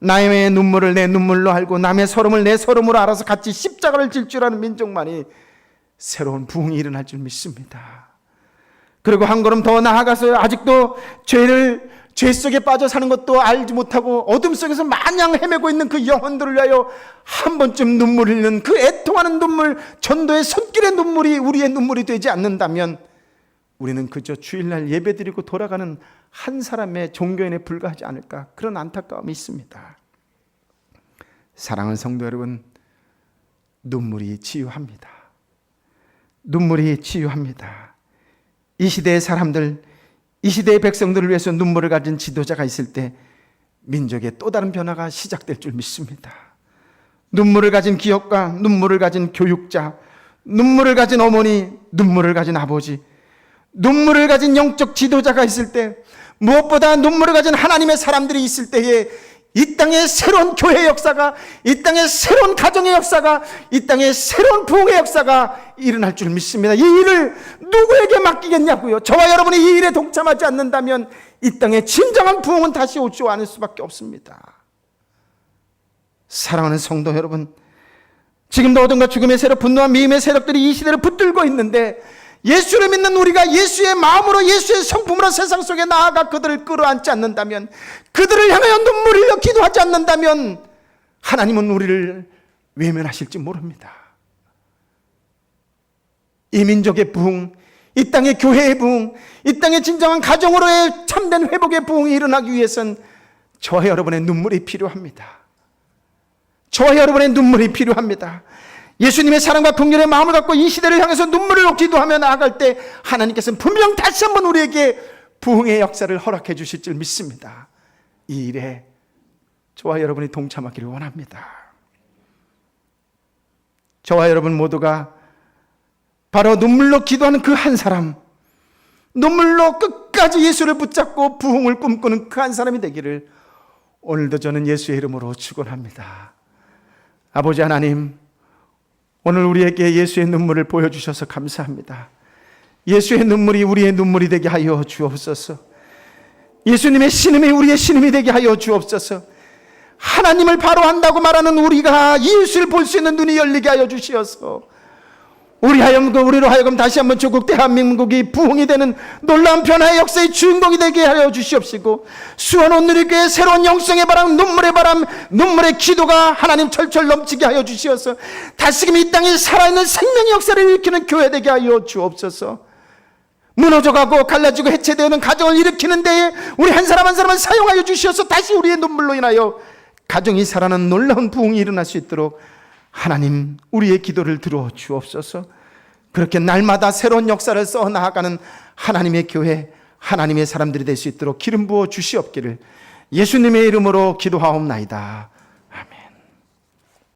남의 눈물을 내 눈물로 알고 남의 서름을 내 서름으로 알아서 같이 십자가를 질 줄 아는 민족만이 새로운 부흥이 일어날 줄 믿습니다. 그리고 한 걸음 더 나아가서 아직도 죄 속에 빠져 사는 것도 알지 못하고 어둠 속에서 마냥 헤매고 있는 그 영혼들을 위하여 한 번쯤 눈물 흘리는 그 애통하는 눈물, 전도의 손길의 눈물이 우리의 눈물이 되지 않는다면 우리는 그저 주일날 예배드리고 돌아가는 한 사람의 종교인에 불과하지 않을까, 그런 안타까움이 있습니다. 사랑하는 성도 여러분, 눈물이 치유합니다. 눈물이 치유합니다. 이 시대의 사람들, 이 시대의 백성들을 위해서 눈물을 가진 지도자가 있을 때 민족의 또 다른 변화가 시작될 줄 믿습니다. 눈물을 가진 기업가, 눈물을 가진 교육자, 눈물을 가진 어머니, 눈물을 가진 아버지, 눈물을 가진 영적 지도자가 있을 때, 무엇보다 눈물을 가진 하나님의 사람들이 있을 때에 이 땅에 새로운 교회의 역사가, 이 땅에 새로운 가정의 역사가, 이 땅에 새로운 부흥의 역사가 일어날 줄 믿습니다. 이 일을 누구에게 맡기겠냐고요. 저와 여러분이 이 일에 동참하지 않는다면 이 땅에 진정한 부흥은 다시 오지 않을 수밖에 없습니다. 사랑하는 성도 여러분, 지금도 어둠과 죽음의 세력, 분노와 미움의 세력들이 이 시대를 붙들고 있는데, 예수를 믿는 우리가 예수의 마음으로, 예수의 성품으로 세상 속에 나아가 그들을 끌어안지 않는다면, 그들을 향하여 눈물을 흘려 기도하지 않는다면 하나님은 우리를 외면하실지 모릅니다. 이 민족의 부흥, 이 땅의 교회의 부흥, 이 땅의 진정한 가정으로의 참된 회복의 부흥이 일어나기 위해서는 저와 여러분의 눈물이 필요합니다. 저와 여러분의 눈물이 필요합니다. 예수님의 사랑과 긍휼의 마음을 갖고 이 시대를 향해서 눈물을 흘려 기도하며 나아갈 때 하나님께서는 분명 다시 한번 우리에게 부흥의 역사를 허락해 주실 줄 믿습니다. 이 일에 저와 여러분이 동참하기를 원합니다. 저와 여러분 모두가 바로 눈물로 기도하는 그 한 사람, 눈물로 끝까지 예수를 붙잡고 부흥을 꿈꾸는 그 한 사람이 되기를 오늘도 저는 예수의 이름으로 축원합니다. 아버지 하나님, 오늘 우리에게 예수의 눈물을 보여주셔서 감사합니다. 예수의 눈물이 우리의 눈물이 되게 하여 주옵소서. 예수님의 신음이 우리의 신음이 되게 하여 주옵소서. 하나님을 바로 한다고 말하는 우리가 예수를 볼 수 있는 눈이 열리게 하여 주시어서 우리로 하여금 다시 한번 조국 대한민국이 부흥이 되는 놀라운 변화의 역사의 주인공이 되게 하여 주시옵시고, 수원 온누리교회의 새로운 영성의 바람, 눈물의 기도가 하나님 철철 넘치게 하여 주시어서 다시금 이 땅에 살아있는 생명의 역사를 일으키는 교회 되게 하여 주옵소서. 무너져가고 갈라지고 해체되는 가정을 일으키는 데에 우리 한 사람 한 사람을 사용하여 주시어서 다시 우리의 눈물로 인하여 가정이 살아나는 놀라운 부흥이 일어날 수 있도록 하나님 우리의 기도를 들어 주옵소서. 그렇게 날마다 새로운 역사를 써 나아가는 하나님의 교회, 하나님의 사람들이 될 수 있도록 기름 부어 주시옵기를 예수님의 이름으로 기도하옵나이다.